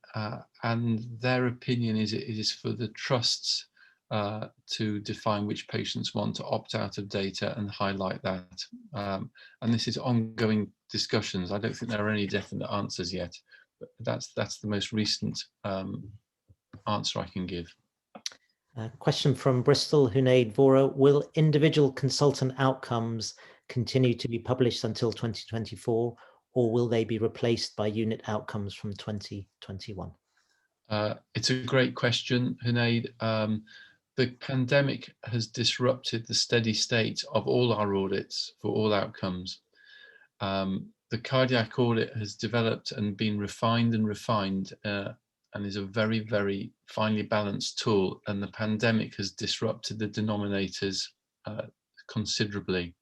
and their opinion is it is for the trusts to define which patients want to opt out of data and highlight that. And this is ongoing discussions. I don't think there are any definite answers yet, but that's the most recent answer I can give. Question from Bristol, Hunaid Vora. Will individual consultant outcomes continue to be published until 2024, or will they be replaced by unit outcomes from 2021? It's a great question, Hunaid. The pandemic has disrupted the steady state of all our audits for all outcomes. The cardiac audit has developed and been refined and is a very, very finely balanced tool, and the pandemic has disrupted the denominators considerably.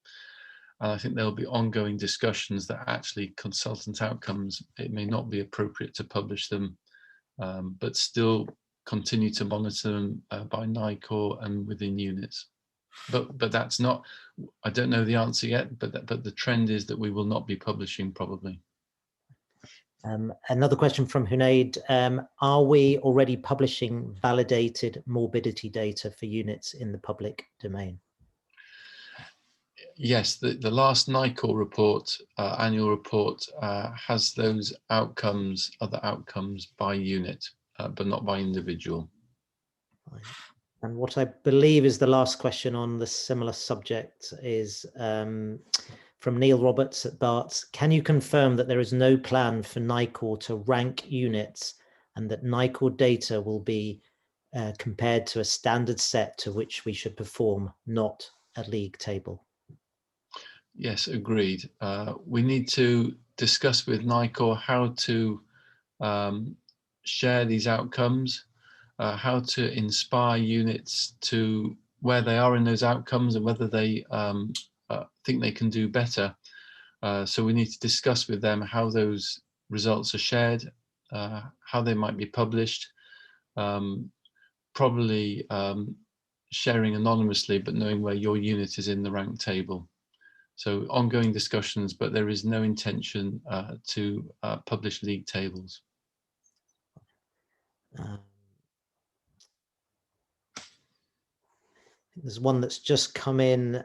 And I think there'll be ongoing discussions that actually consultant outcomes, it may not be appropriate to publish them, but still continue to monitor them by NICOR and within units. But that's not, I don't know the answer yet, but the trend is that we will not be publishing probably. Another question from Hunaid. Are we already publishing validated morbidity data for units in the public domain? Yes, the last NICOR report, annual report, has those outcomes, other outcomes by unit, but not by individual. And what I believe is the last question on the similar subject is from Neil Roberts at Barts. Can you confirm that there is no plan for NICOR to rank units and that NICOR data will be compared to a standard set to which we should perform, not a league table? Yes, agreed. We need to discuss with NICOR how to share these outcomes, how to inspire units to where they are in those outcomes and whether they think they can do better. So we need to discuss with them how those results are shared, how they might be published, probably sharing anonymously, but knowing where your unit is in the rank table. So ongoing discussions, but there is no intention to publish league tables. There's one that's just come in,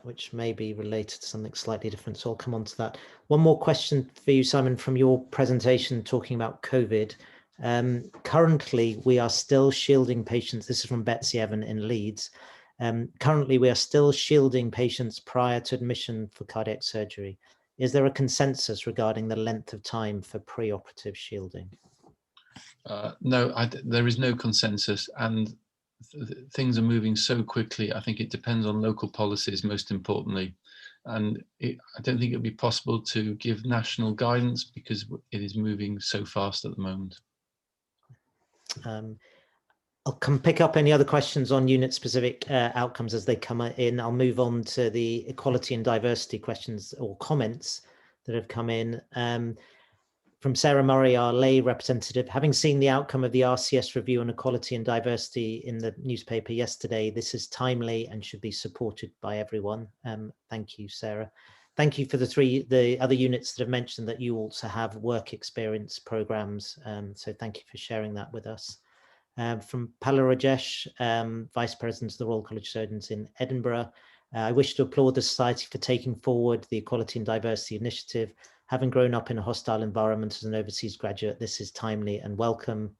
which may be related to something slightly different, so I'll come on to that. One more question for you, Simon, from your presentation talking about COVID. Currently, we are still shielding patients. This is from Betsy Evan in Leeds. Currently, we are still shielding patients prior to admission for cardiac surgery. Is there a consensus regarding the length of time for pre-operative shielding? No, there is no consensus, and things are moving so quickly. I think it depends on local policies, most importantly. And I don't think it would be possible to give national guidance because it is moving so fast at the moment. I'll come pick up any other questions on unit specific outcomes as they come in. I'll move on to the equality and diversity questions or comments that have come in. From Sarah Murray, our lay representative, having seen the outcome of the RCS review on equality and diversity in the newspaper yesterday, this is timely and should be supported by everyone. Thank you, Sarah. Thank you for the other units that have mentioned that you also have work experience programs. So thank you for sharing that with us. From Pala Rajesh, Vice President of the Royal College of Surgeons in Edinburgh, I wish to applaud the Society for taking forward the Equality and Diversity Initiative. Having grown up in a hostile environment as an overseas graduate, this is timely and welcome.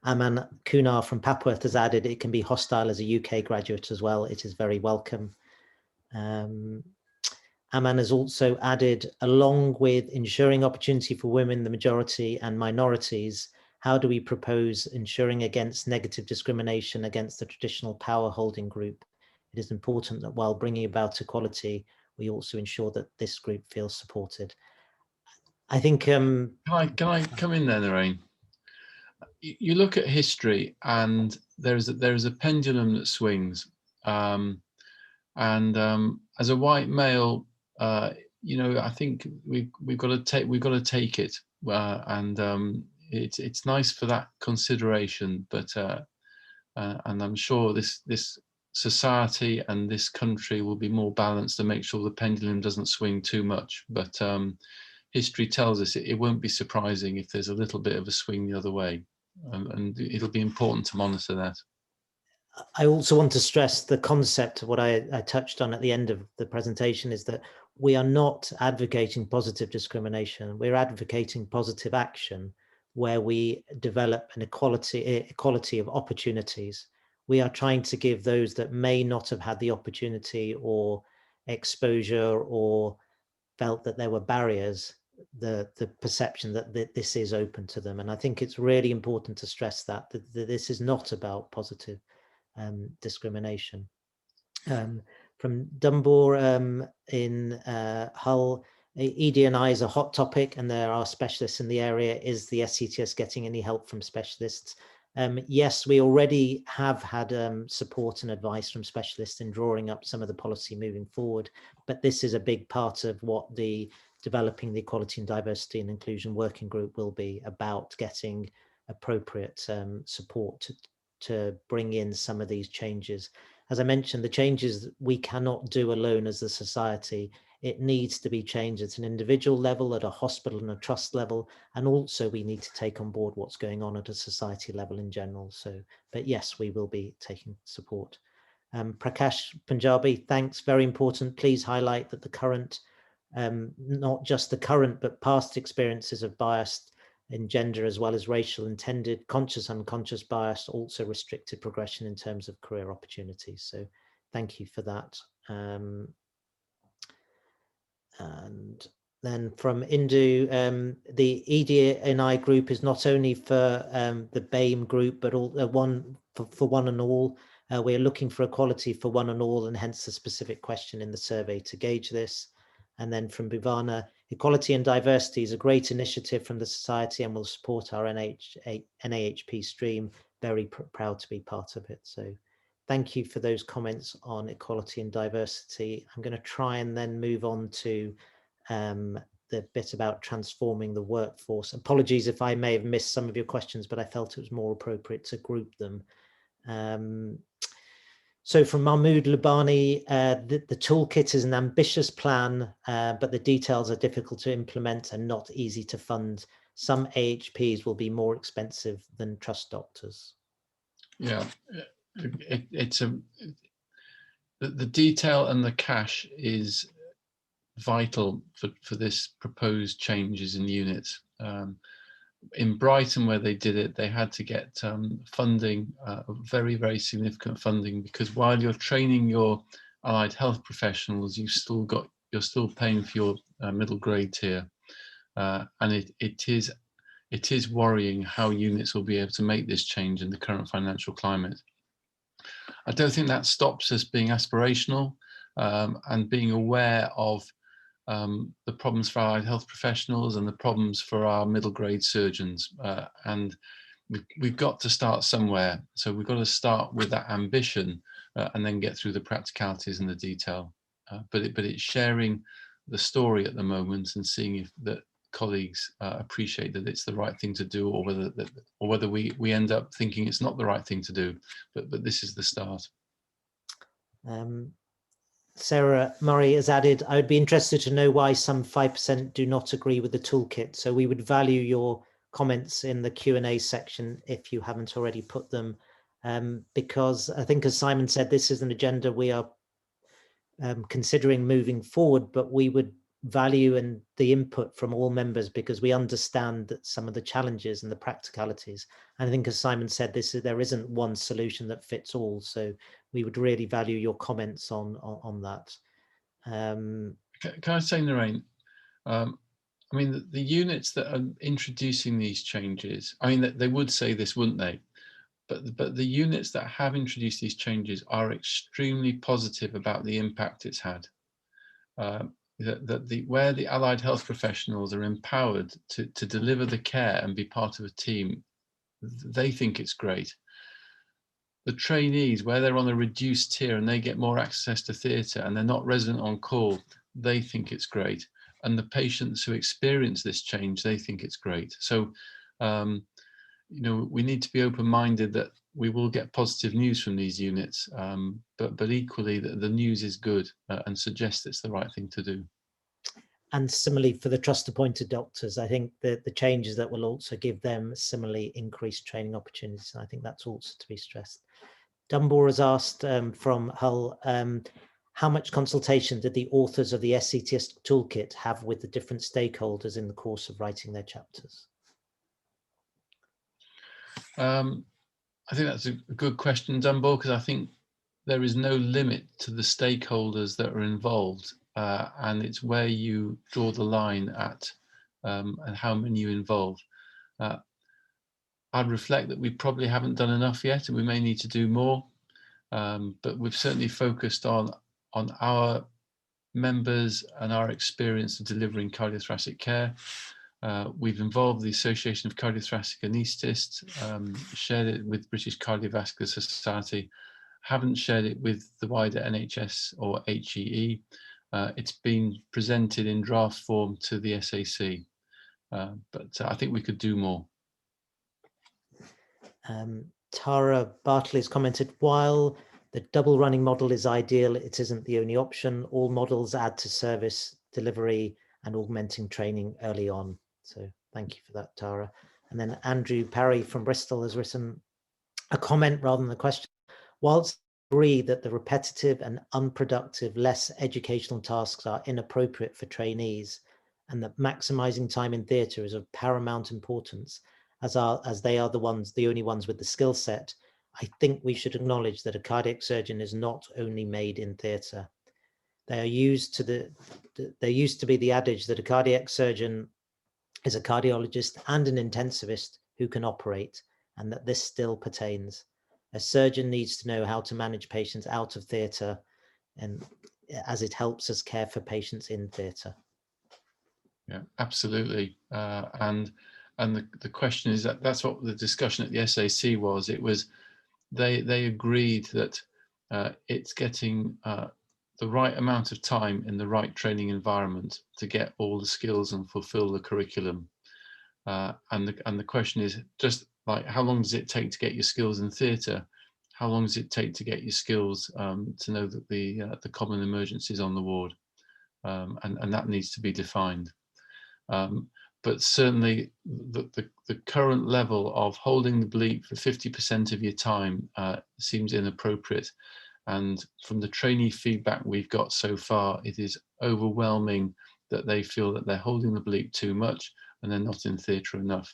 Aman Kunar from Papworth has added, it can be hostile as a UK graduate as well. It is very welcome. Aman has also added, along with ensuring opportunity for women, the majority and minorities, how do we propose ensuring against negative discrimination against the traditional power holding group? It is important that while bringing about equality, we also ensure that this group feels supported. I think... Can I come in there, Lorraine? You look at history and there is a pendulum that swings. As a white male, you know, I think we've got to take it, it's nice for that consideration, but and I'm sure this society and this country will be more balanced and make sure the pendulum doesn't swing too much. But history tells us it won't be surprising if there's a little bit of a swing the other way, and it'll be important to monitor that. I also want to stress the concept of what I touched on at the end of the presentation is that we are not advocating positive discrimination. We're advocating positive action where we develop an equality of opportunities. We are trying to give those that may not have had the opportunity or exposure or felt that there were barriers, the perception that this is open to them. And I think it's really important to stress that this is not about positive discrimination. From Dunbar in Hull, ED&I is a hot topic and there are specialists in the area. Is the SCTS getting any help from specialists? Yes, we already have had support and advice from specialists in drawing up some of the policy moving forward, but this is a big part of what the developing the Equality and Diversity and Inclusion Working Group will be about, getting appropriate support to bring in some of these changes. As I mentioned, the changes we cannot do alone as a society. It needs to be changed at an individual level, at a hospital and a trust level, and also we need to take on board what's going on at a society level in general. So, but yes, we will be taking support. Prakash Punjabi, thanks, very important. Please highlight that the current, not just the current, but past experiences of bias in gender as well as racial intended, conscious, unconscious bias also restricted progression in terms of career opportunities. So thank you for that. And then from Indu, the ED&I group is not only for the BAME group, but all, for one and all. We're looking for equality for one and all, and hence the specific question in the survey to gauge this. And then from Bhuvana, equality and diversity is a great initiative from the society and will support our NAHP stream. Very proud to be part of it. So thank you for those comments on equality and diversity. I'm going to try and then move on to the bit about transforming the workforce. Apologies if I may have missed some of your questions, but I felt it was more appropriate to group them. So from Mahmood Lubani, the toolkit is an ambitious plan, but the details are difficult to implement and not easy to fund. Some AHPs will be more expensive than trust doctors. Yeah, the detail and the cash is vital for this proposed changes in units. In Brighton, where they did it, they had to get funding, very, very significant funding, because while you're training your allied health professionals, you're still paying for your middle grade tier, and it is worrying how units will be able to make this change in the current financial climate. I don't think that stops us being aspirational and being aware of the problems for our health professionals and the problems for our middle grade surgeons, and we've got to start somewhere. So we've got to start with that ambition and then get through the practicalities and the detail. But it's sharing the story at the moment and seeing if the colleagues appreciate that it's the right thing to do, or whether we end up thinking it's not the right thing to do. But this is the start. Sarah Murray has added, I would be interested to know why some 5% do not agree with the toolkit. So we would value your comments in the Q&A section if you haven't already put them, because I think, as Simon said, this is an agenda we are considering moving forward, but we would value the input from all members because we understand that some of the challenges and the practicalities. And I think, as Simon said, there isn't one solution that fits all. So we would really value your comments on that. Can I say, Narain? I mean, the units that are introducing these changes, I mean, they would say this, wouldn't they? But the units that have introduced these changes are extremely positive about the impact it's had. Where the allied health professionals are empowered to deliver the care and be part of a team, they think it's great. The trainees, where they're on a reduced tier and they get more access to theatre and they're not resident on call, they think it's great. And the patients who experience this change, they think it's great. So we need to be open-minded that we will get positive news from these units, but equally that the news is good and suggests it's the right thing to do. And similarly for the trust appointed doctors, I think that the changes that will also give them similarly increased training opportunities. And I think that's also to be stressed. Dunbar has asked from Hull, how much consultation did the authors of the SCTS toolkit have with the different stakeholders in the course of writing their chapters? I think that's a good question, Dunbar, because I think there is no limit to the stakeholders that are involved, and it's where you draw the line at and how many you involve. I'd reflect that we probably haven't done enough yet, and we may need to do more, but we've certainly focused on our members and our experience of delivering cardiothoracic care. We've involved the Association of Cardiothoracic Anaesthetists, shared it with British Cardiovascular Society, haven't shared it with the wider NHS or HEE. It's been presented in draft form to the SAC, but I think we could do more. Tara Bartley's commented, while the double running model is ideal, it isn't the only option. All models add to service delivery and augmenting training early on. So thank you for that, Tara. And then Andrew Parry from Bristol has written a comment rather than a question. Whilst I agree that the repetitive and unproductive, less educational tasks are inappropriate for trainees, and that maximizing time in theatre is of paramount importance, as they are the only ones with the skill set, I think we should acknowledge that a cardiac surgeon is not only made in theatre. There used to be the adage that a cardiac surgeon is a cardiologist and an intensivist who can operate, and that this still pertains. A surgeon needs to know how to manage patients out of theatre, and as it helps us care for patients in theatre. Yeah, absolutely. And the question is that's what the discussion at the SAC was. It was they agreed that it's getting the right amount of time in the right training environment to get all the skills and fulfill the curriculum. And the question is just like, how long does it take to get your skills in theatre? How long does it take to get your skills to know that the common emergencies on the ward? And that needs to be defined. But certainly the current level of holding the bleep for 50% of your time seems inappropriate. And from the trainee feedback we've got so far, it is overwhelming that they feel that they're holding the bleep too much and they're not in theatre enough.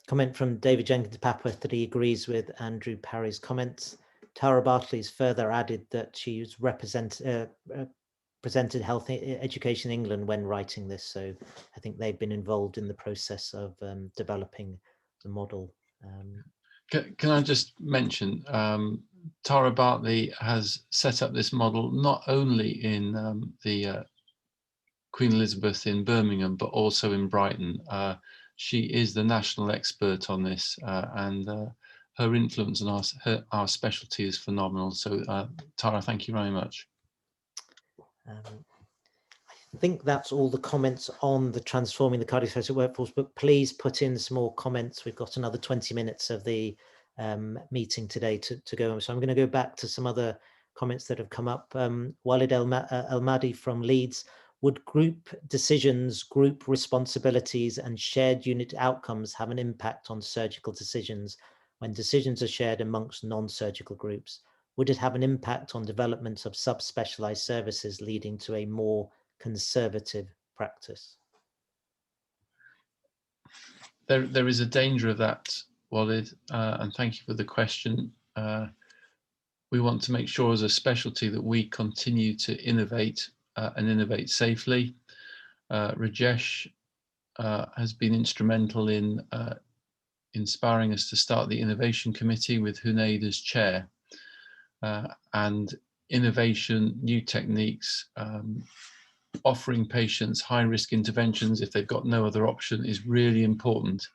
Comment from David Jenkins Papworth that he agrees with Andrew Parry's comments. Tara Bartley's further added that she's presented Health Education England when writing this, so I think they've been involved in the process of developing the model. Can I just mention, Tara Bartley has set up this model not only in the Queen Elizabeth in Birmingham, but also in Brighton. She is the national expert on this, and her influence on our specialty is phenomenal. So Tara, thank you very much. I think that's all the comments on the transforming the cardiothoracic workforce, but please put in some more comments. We've got another 20 minutes of the meeting today to go on. So I'm going to go back to some other comments that have come up. Walid El-Mahdi from Leeds: would group decisions, group responsibilities and shared unit outcomes have an impact on surgical decisions when decisions are shared amongst non-surgical groups? Would it have an impact on development of subspecialized services leading to a more conservative practice? There is a danger of that, Walid, and thank you for the question. We want to make sure as a specialty that we continue to innovate and innovate safely. Rajesh has been instrumental in inspiring us to start the innovation committee with Hunaid as chair. And innovation, new techniques, offering patients high-risk interventions if they've got no other option is really important.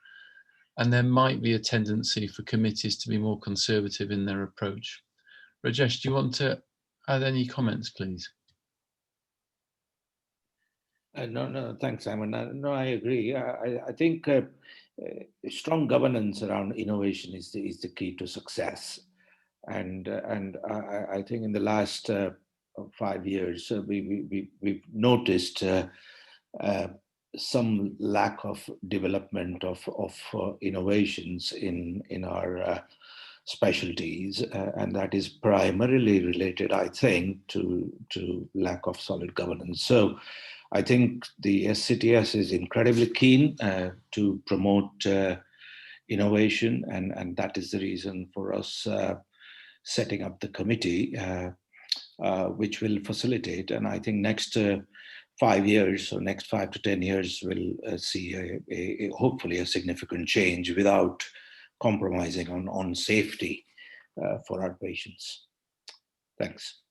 And there might be a tendency for committees to be more conservative in their approach. Rajesh, do you want to add any comments, please? No, thanks, Simon. No, I agree. I think strong governance around innovation is the key to success. And I think in the last 5 years, we've noticed some lack of development of innovations in our specialties, and that is primarily related, I think, to lack of solid governance. So I think the SCTS is incredibly keen to promote innovation, and that is the reason for us setting up the committee, which will facilitate. And I think next 5 years, or next 5 to 10 years, will see hopefully a significant change without compromising on safety for our patients. Thanks.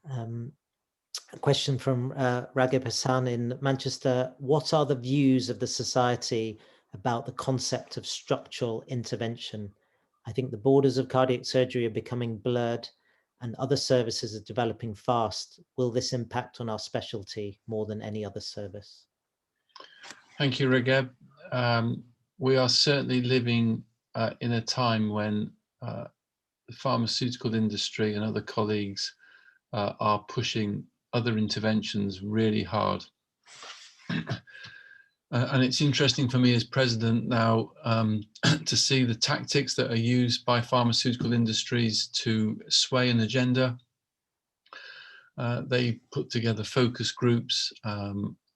A question from Raghib Hassan in Manchester. What are the views of the society about the concept of structural intervention? I think the borders of cardiac surgery are becoming blurred and other services are developing fast. Will this impact on our specialty more than any other service? Thank you, Raghib. We are certainly living in a time when the pharmaceutical industry and other colleagues are pushing other interventions really hard. And it's interesting for me as president now to see the tactics that are used by pharmaceutical industries to sway an agenda. They put together focus groups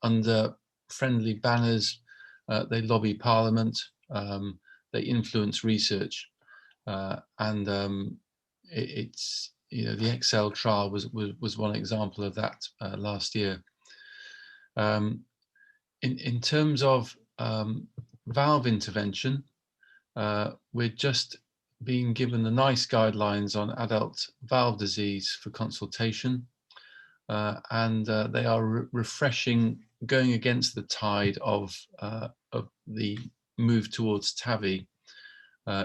under friendly banners. They lobby Parliament. They influence research, and it's, you know, the Excel trial was one example of that last year. In terms of valve intervention, we're just being given the NICE guidelines on adult valve disease for consultation, and they are refreshing, going against the tide of the move towards TAVI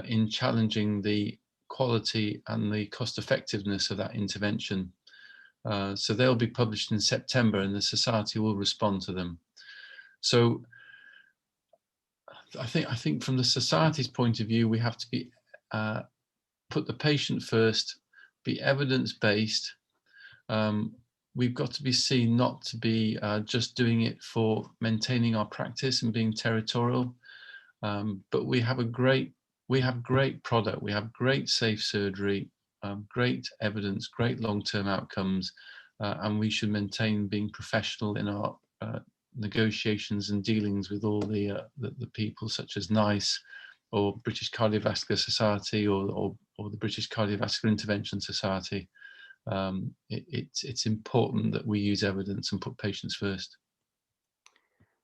in challenging the quality and the cost effectiveness of that intervention. So they'll be published in September, and the society will respond to them. So I think from the society's point of view, we have to be put the patient first, be evidence-based. We've got to be seen not to be just doing it for maintaining our practice and being territorial, but we have great product, we have great safe surgery, great evidence, great long-term outcomes, and we should maintain being professional in our negotiations and dealings with all the people such as NICE or British Cardiovascular Society or the British Cardiovascular Intervention Society. It's important that we use evidence and put patients first.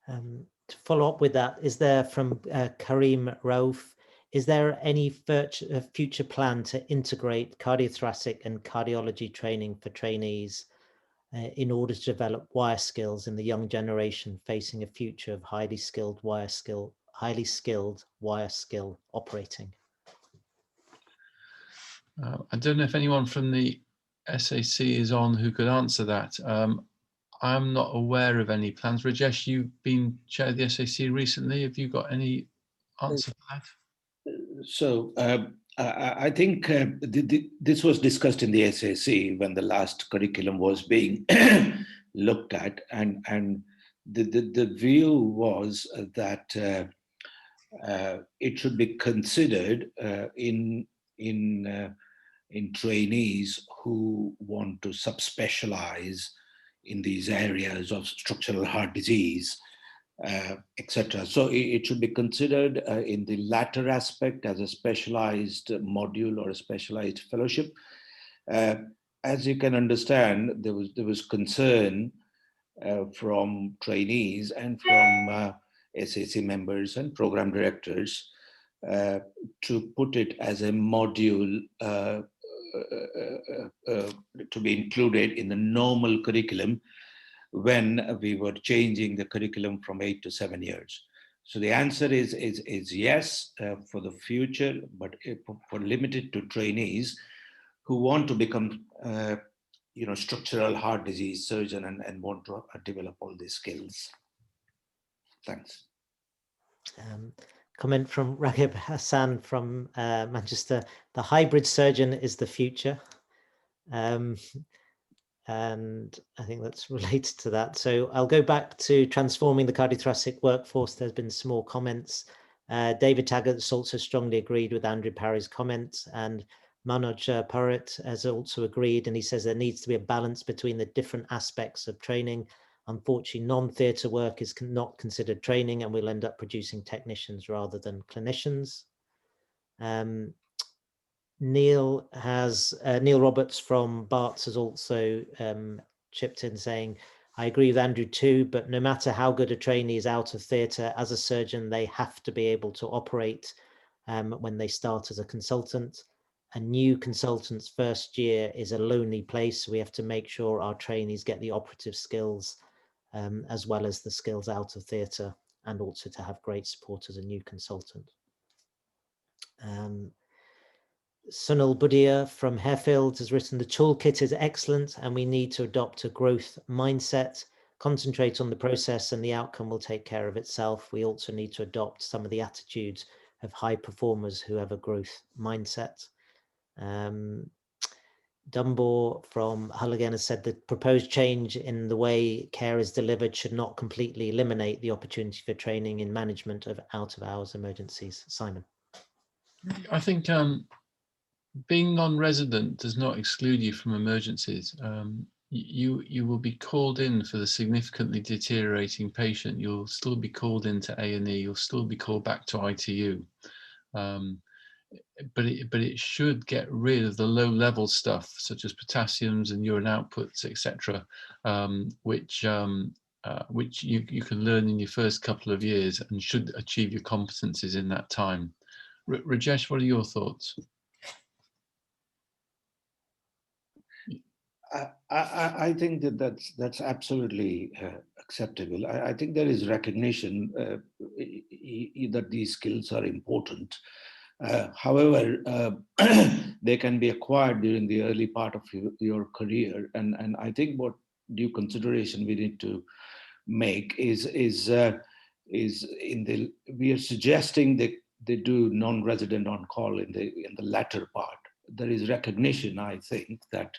To follow up with that, is there from Karim Rauf, is there any future plan to integrate cardiothoracic and cardiology training for trainees in order to develop wire skills in the young generation facing a future of highly skilled wire skill operating? I don't know if anyone from the SAC is on who could answer that. I'm not aware of any plans. Rajesh, you've been chair of the SAC recently. Have you got any answer for that? So I think this was discussed in the SAC when the last curriculum was being looked at, and the view was that it should be considered in trainees who want to subspecialize in these areas of structural heart disease, etc. So it should be considered in the latter aspect as a specialized module or a specialized fellowship. As you can understand, there was concern from trainees and from SAC members and program directors to put it as a module to be included in the normal curriculum when we were changing the curriculum from 8 to 7 years. So the answer is yes for the future, but for limited to trainees who want to become structural heart disease surgeon and want to develop all these skills. Thanks. Comment from Raghib Hassan from Manchester. The hybrid surgeon is the future. And I think that's related to that. So I'll go back to transforming the cardiothoracic workforce. There's been some more comments. David Taggart's also strongly agreed with Andrew Parry's comments, and Manoj Parit has also agreed, and he says there needs to be a balance between the different aspects of training. Unfortunately, non-theatre work is not considered training, and we'll end up producing technicians rather than clinicians. Neil Roberts from Barts has also chipped in saying, I agree with Andrew too, but no matter how good a trainee is out of theatre, as a surgeon, they have to be able to operate when they start as a consultant. A new consultant's first year is a lonely place. We have to make sure our trainees get the operative skills as well as the skills out of theatre, and also to have great support as a new consultant. Sunil Budia from Harefield has written, the toolkit is excellent and we need to adopt a growth mindset, concentrate on the process and the outcome will take care of itself. We also need to adopt some of the attitudes of high performers who have a growth mindset. Dunbar from Hull again has said the proposed change in the way care is delivered should not completely eliminate the opportunity for training in management of out-of-hours emergencies. Simon. I think being non-resident does not exclude you from emergencies. You will be called in for the significantly deteriorating patient. You'll still be called into A&E. You'll still be called back to ITU. But it should get rid of the low-level stuff such as potassiums and urine outputs, etc., which you can learn in your first couple of years and should achieve your competencies in that time. Rajesh, what are your thoughts? I think that's absolutely acceptable. I think there is recognition that these skills are important. However, they can be acquired during the early part of your career, and I think what due consideration we need to make is we are suggesting that they do non-resident on call in the latter part. There is recognition, I think, that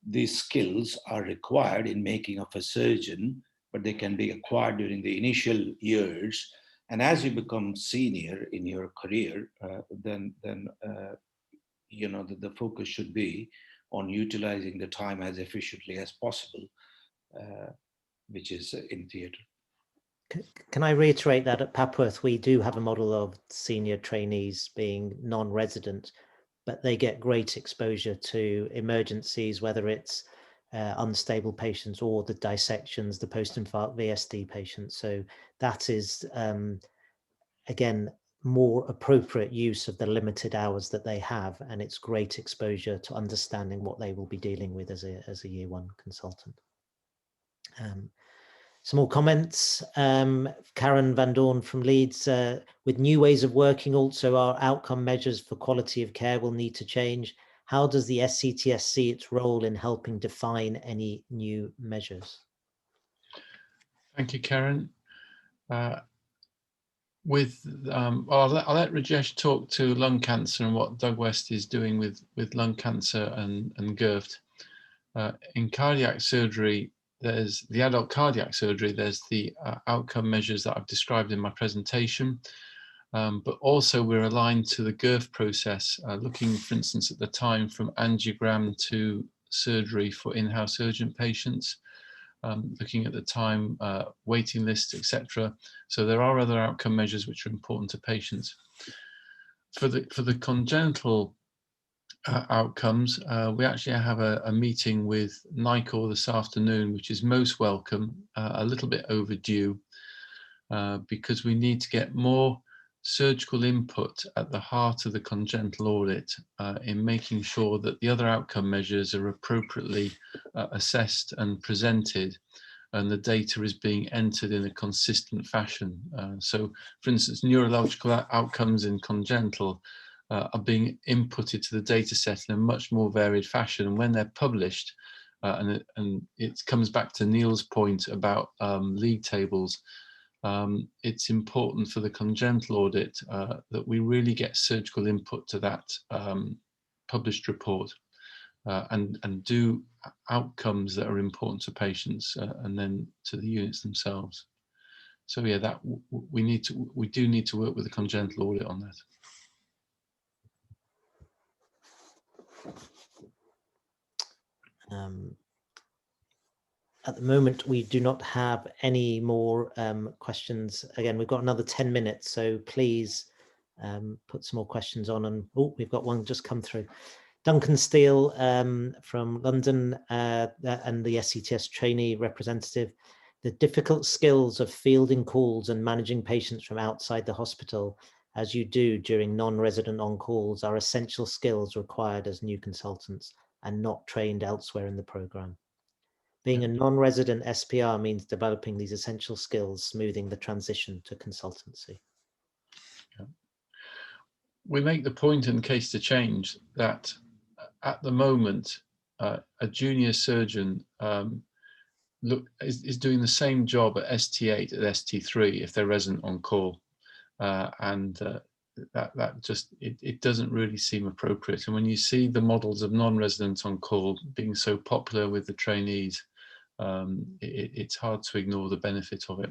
these skills are required in making of a surgeon, but they can be acquired during the initial years. And as you become senior in your career, then you know that the focus should be on utilizing the time as efficiently as possible, which is in theatre. Can I reiterate that at Papworth we do have a model of senior trainees being non-resident, but they get great exposure to emergencies, whether it's unstable patients or the dissections, the post-infarct VSD patients. So that is, again, more appropriate use of the limited hours that they have, and it's great exposure to understanding what they will be dealing with as a year one consultant. Some more comments. Karen Van Dorn from Leeds, with new ways of working, also our outcome measures for quality of care will need to change. How does the SCTS see its role in helping define any new measures? Thank you, Karen. I'll let Rajesh talk to lung cancer and what Doug West is doing with lung cancer and GIRFT. In cardiac surgery, there's the adult cardiac surgery, there's the outcome measures that I've described in my presentation, but also we're aligned to the GIRFT process, looking, for instance, at the time from angiogram to surgery for in-house urgent patients, looking at the time, waiting lists, etc. So there are other outcome measures which are important to patients. For the congenital outcomes, we actually have a meeting with NICOR this afternoon, which is most welcome, a little bit overdue, because we need to get more surgical input at the heart of the congenital audit in making sure that the other outcome measures are appropriately assessed and presented, and the data is being entered in a consistent fashion. So, for instance, neurological outcomes in congenital are being inputted to the data set in a much more varied fashion. And when they're published, and it comes back to Neil's point about league tables, it's important for the congenital audit that we really get surgical input to that published report and do outcomes that are important to patients and then to the units themselves. So yeah, that we do need to work with the congenital audit on that. At the moment, we do not have any more questions. Again, we've got another 10 minutes, so please put some more questions on. And oh, we've got one just come through. Duncan Steele from London and the SCTS trainee representative. The difficult skills of fielding calls and managing patients from outside the hospital, as you do during non-resident on-calls, are essential skills required as new consultants and not trained elsewhere in the programme. Being a non-resident SPR means developing these essential skills, smoothing the transition to consultancy. Yeah. We make the point in Case to Change that at the moment, a junior surgeon is doing the same job at ST8 at ST3 if they're resident on call, that just it doesn't really seem appropriate. And when you see the models of non-residents on call being so popular with the trainees, it's hard to ignore the benefit of it.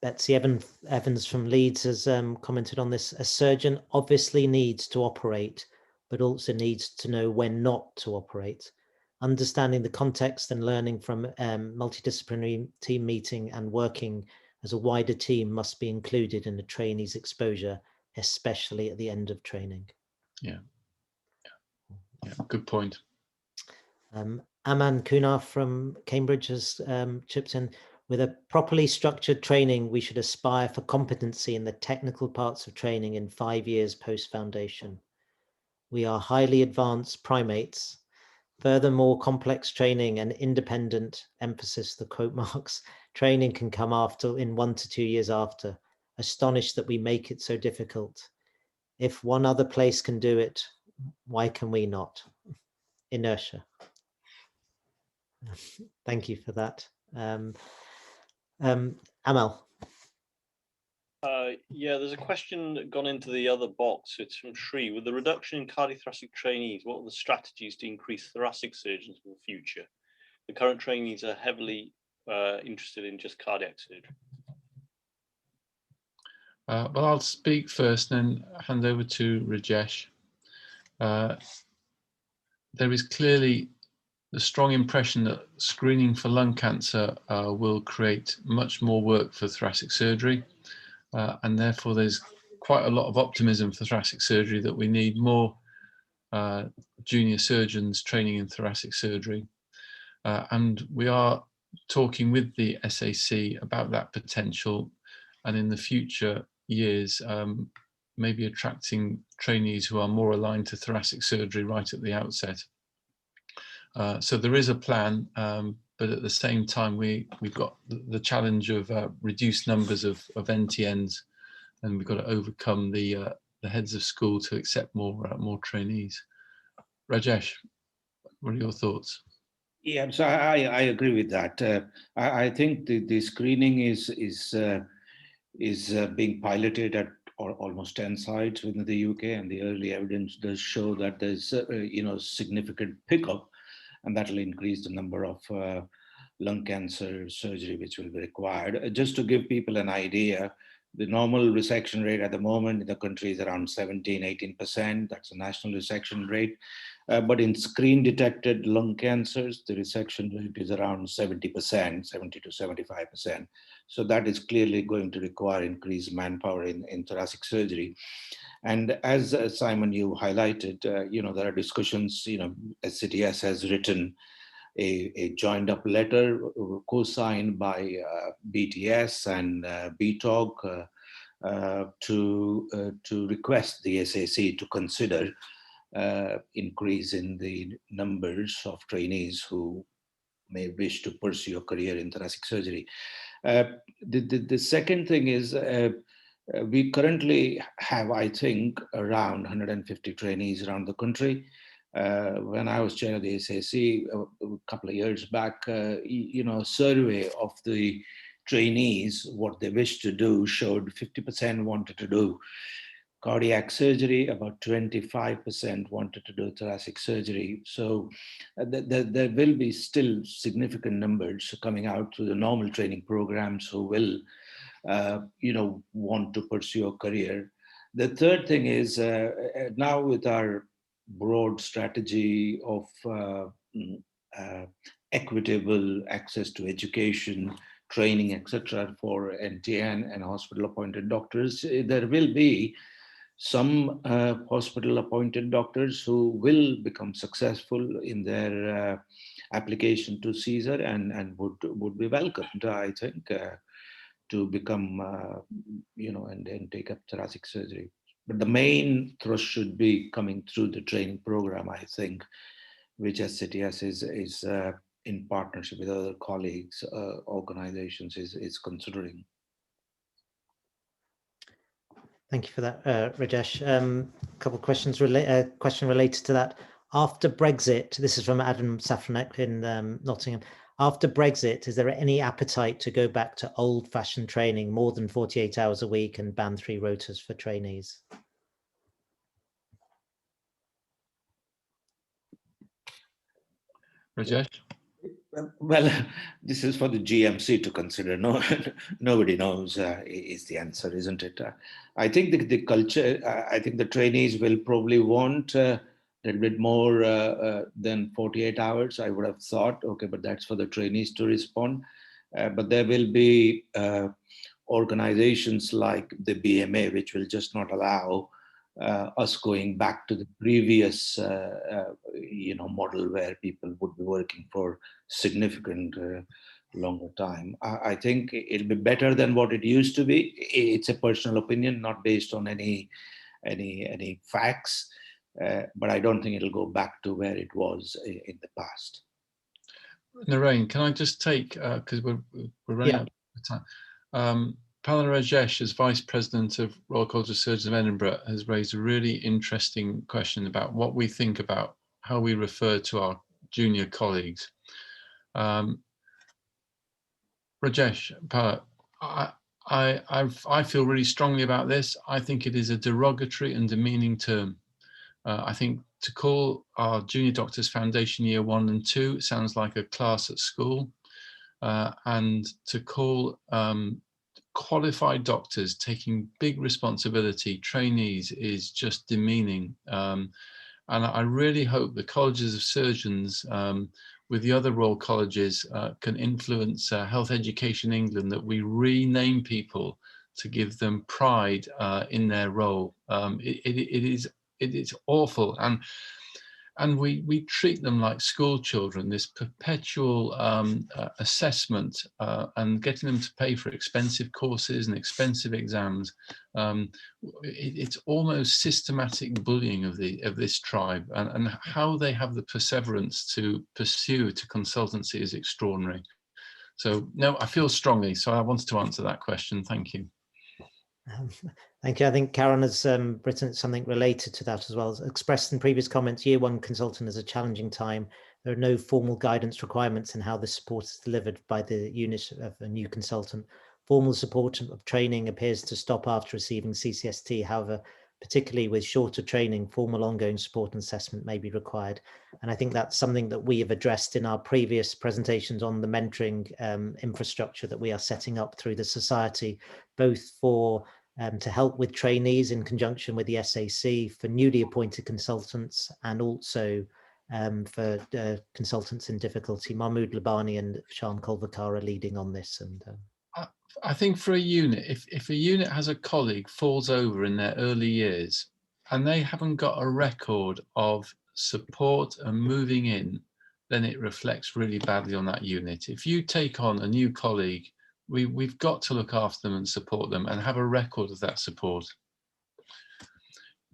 Betsy Evans from Leeds has commented on this. A surgeon obviously needs to operate, but also needs to know when not to operate. Understanding the context and learning from multidisciplinary team meeting and working as a wider team must be included in the trainee's exposure, especially at the end of training. Yeah, good point. Aman Kunar from Cambridge has chipped in. With a properly structured training, we should aspire for competency in the technical parts of training in 5 years post-foundation. We are highly advanced primates. Furthermore, complex training and independent, emphasis the quote marks, training can come after in 1 to 2 years after. Astonished that we make it so difficult. If one other place can do it, why can we not? Inertia. Thank you for that. Amal. Yeah, there's a question gone into the other box. It's from Shri. With the reduction in cardiothoracic trainees, what are the strategies to increase thoracic surgeons in the future? The current trainees are heavily interested in just cardiac surgery. Well, I'll speak first, then hand over to Rajesh. There is clearly the strong impression that screening for lung cancer will create much more work for thoracic surgery. And therefore there's quite a lot of optimism for thoracic surgery that we need more junior surgeons training in thoracic surgery. And we are talking with the SAC about that potential, and in the future years, maybe attracting trainees who are more aligned to thoracic surgery right at the outset. So there is a plan, but at the same time, we've got the challenge of reduced numbers of NTNs, and we've got to overcome the heads of school to accept more trainees. Rajesh, what are your thoughts? Yeah, so I agree with that. I think the screening is being piloted at almost 10 sites within the UK, and the early evidence does show that there's significant pickup, and that will increase the number of lung cancer surgery which will be required. Just to give people an idea, the normal resection rate at the moment in the country is around 17–18%. That's the national resection rate. But in screen detected lung cancers, the resection rate is around 70%, 70 to 75%. So that is clearly going to require increased manpower in thoracic surgery. And as Simon, you highlighted, there are discussions, SCTS has written a joined up letter co-signed by BTS and BTOG to request the SAC to consider increase in the numbers of trainees who may wish to pursue a career in thoracic surgery. The second thing is we currently have, I think, around 150 trainees around the country. When I was chair of the SAC a couple of years back, a survey of the trainees, what they wish to do showed 50% wanted to do cardiac surgery, about 25% wanted to do thoracic surgery. So there will be still significant numbers coming out through the normal training programs who will, want to pursue a career. The third thing is now with our broad strategy of equitable access to education, training, etc., for NTN and hospital appointed doctors, there will be some hospital appointed doctors who will become successful in their application to CSER and would be welcomed, I think, to become, and take up thoracic surgery. But the main thrust should be coming through the training program, I think, which SCTS is in partnership with other colleagues, organizations is considering. Thank you for that, Rajesh. A couple of questions question related to that. After Brexit, this is from Adam Safranek in Nottingham. After Brexit, is there any appetite to go back to old-fashioned training, more than 48 hours a week and band 3 rotas for trainees? Rajesh? Well, this is for the GMC to consider. No, nobody knows is the answer, isn't it? I think the culture, I think the trainees will probably want a little bit more than 48 hours, I would have thought. Okay, but that's for the trainees to respond. But there will be organizations like the BMA, which will just not allow us going back to the previous, model where people would be working for significant longer time. I think it'll be better than what it used to be. It's a personal opinion, not based on any facts, but I don't think it'll go back to where it was in the past. Narain, can I just take, because we're running out of time. Pala Rajesh, as Vice President of Royal College of Surgeons of Edinburgh, has raised a really interesting question about what we think about how we refer to our junior colleagues. Rajesh, Pala, I feel really strongly about this. I think it is a derogatory and demeaning term. I think to call our junior doctors foundation year 1 and 2 sounds like a class at school, and to call qualified doctors taking big responsibility, trainees, is just demeaning. And I really hope the colleges of surgeons with the other Royal Colleges can influence Health Education England, that we rename people to give them pride in their role. It is awful, and we treat them like school children, this perpetual assessment and getting them to pay for expensive courses and expensive exams. It's almost systematic bullying of this tribe, and how they have the perseverance to pursue to consultancy is extraordinary. So no, I feel strongly, so I wanted to answer that question. Thank you. Thank you. I think Karen has written something related to that as well. As expressed in previous comments, year 1 consultant is a challenging time. There are no formal guidance requirements in how this support is delivered by the unit of a new consultant. Formal support of training appears to stop after receiving CCST. However, particularly with shorter training, formal ongoing support and assessment may be required. And I think that's something that we have addressed in our previous presentations on the mentoring infrastructure that we are setting up through the society, both for to help with trainees in conjunction with the SAC, for newly appointed consultants, and also for consultants in difficulty. Mahmood Labani and Shan Kolvakar are leading on this. And I think for a unit, if a unit has a colleague falls over in their early years and they haven't got a record of support and moving in, then it reflects really badly on that unit. If you take on a new colleague, we've got to look after them and support them and have a record of that support.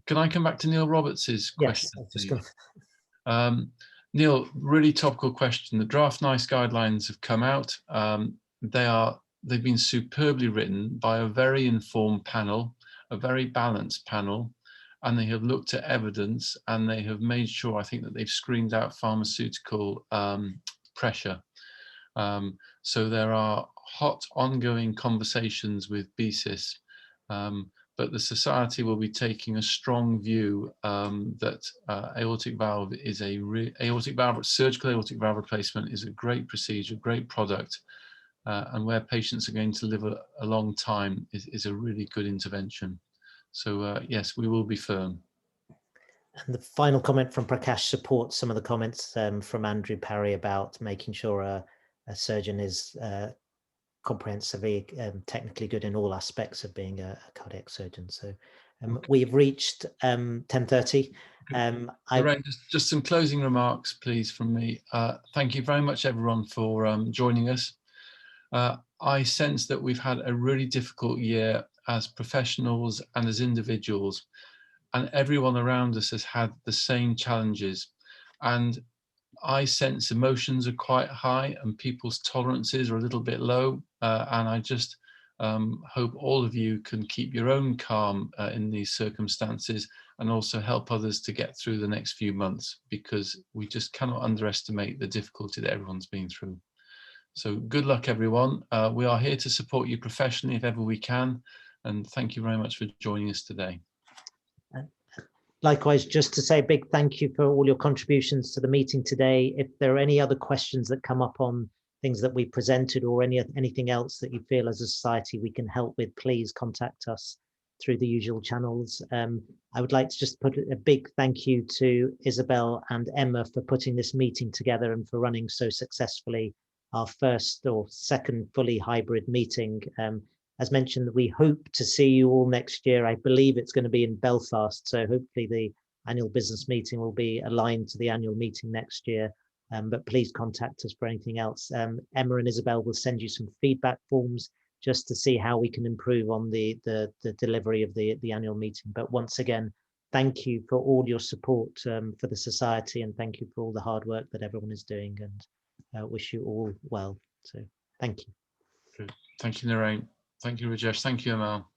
Can I come back to Neil Roberts' question? Yes, Neil, really topical question. The draft NICE guidelines have come out. They've been superbly written by a very informed panel, a very balanced panel, and they have looked at evidence, and they have made sure, I think, that they've screened out pharmaceutical pressure. So there are hot ongoing conversations with BSIS, but the society will be taking a strong view that aortic valve is surgical aortic valve replacement is a great procedure, great product, and where patients are going to live a long time is a really good intervention. So yes, we will be firm. And the final comment from Prakash supports some of the comments from Andrew Parry about making sure a surgeon is comprehensively technically good in all aspects of being a cardiac surgeon. So we've reached 10:30. Lorraine, just some closing remarks, please, from me. Thank you very much, everyone, for joining us. I sense that we've had a really difficult year as professionals and as individuals, and everyone around us has had the same challenges. And I sense emotions are quite high and people's tolerances are a little bit low. And I just hope all of you can keep your own calm in these circumstances and also help others to get through the next few months, because we just cannot underestimate the difficulty that everyone's been through. So good luck, everyone. We are here to support you professionally if ever we can. And thank you very much for joining us today. Likewise, just to say a big thank you for all your contributions to the meeting today. If there are any other questions that come up on things that we presented or anything else that you feel as a society we can help with, please contact us through the usual channels. I would like to just put a big thank you to Isabel and Emma for putting this meeting together and for running so successfully our first or second fully hybrid meeting. As mentioned, we hope to see you all next year. I believe it's going to be in Belfast, so hopefully the annual business meeting will be aligned to the annual meeting next year. But please contact us for anything else. Emma and Isabel will send you some feedback forms just to see how we can improve on the delivery of the annual meeting. But once again, thank you for all your support for the society, and thank you for all the hard work that everyone is doing, and wish you all well. So thank you. Good. Thank you, Narain. Thank you, Rajesh. Thank you, Amal.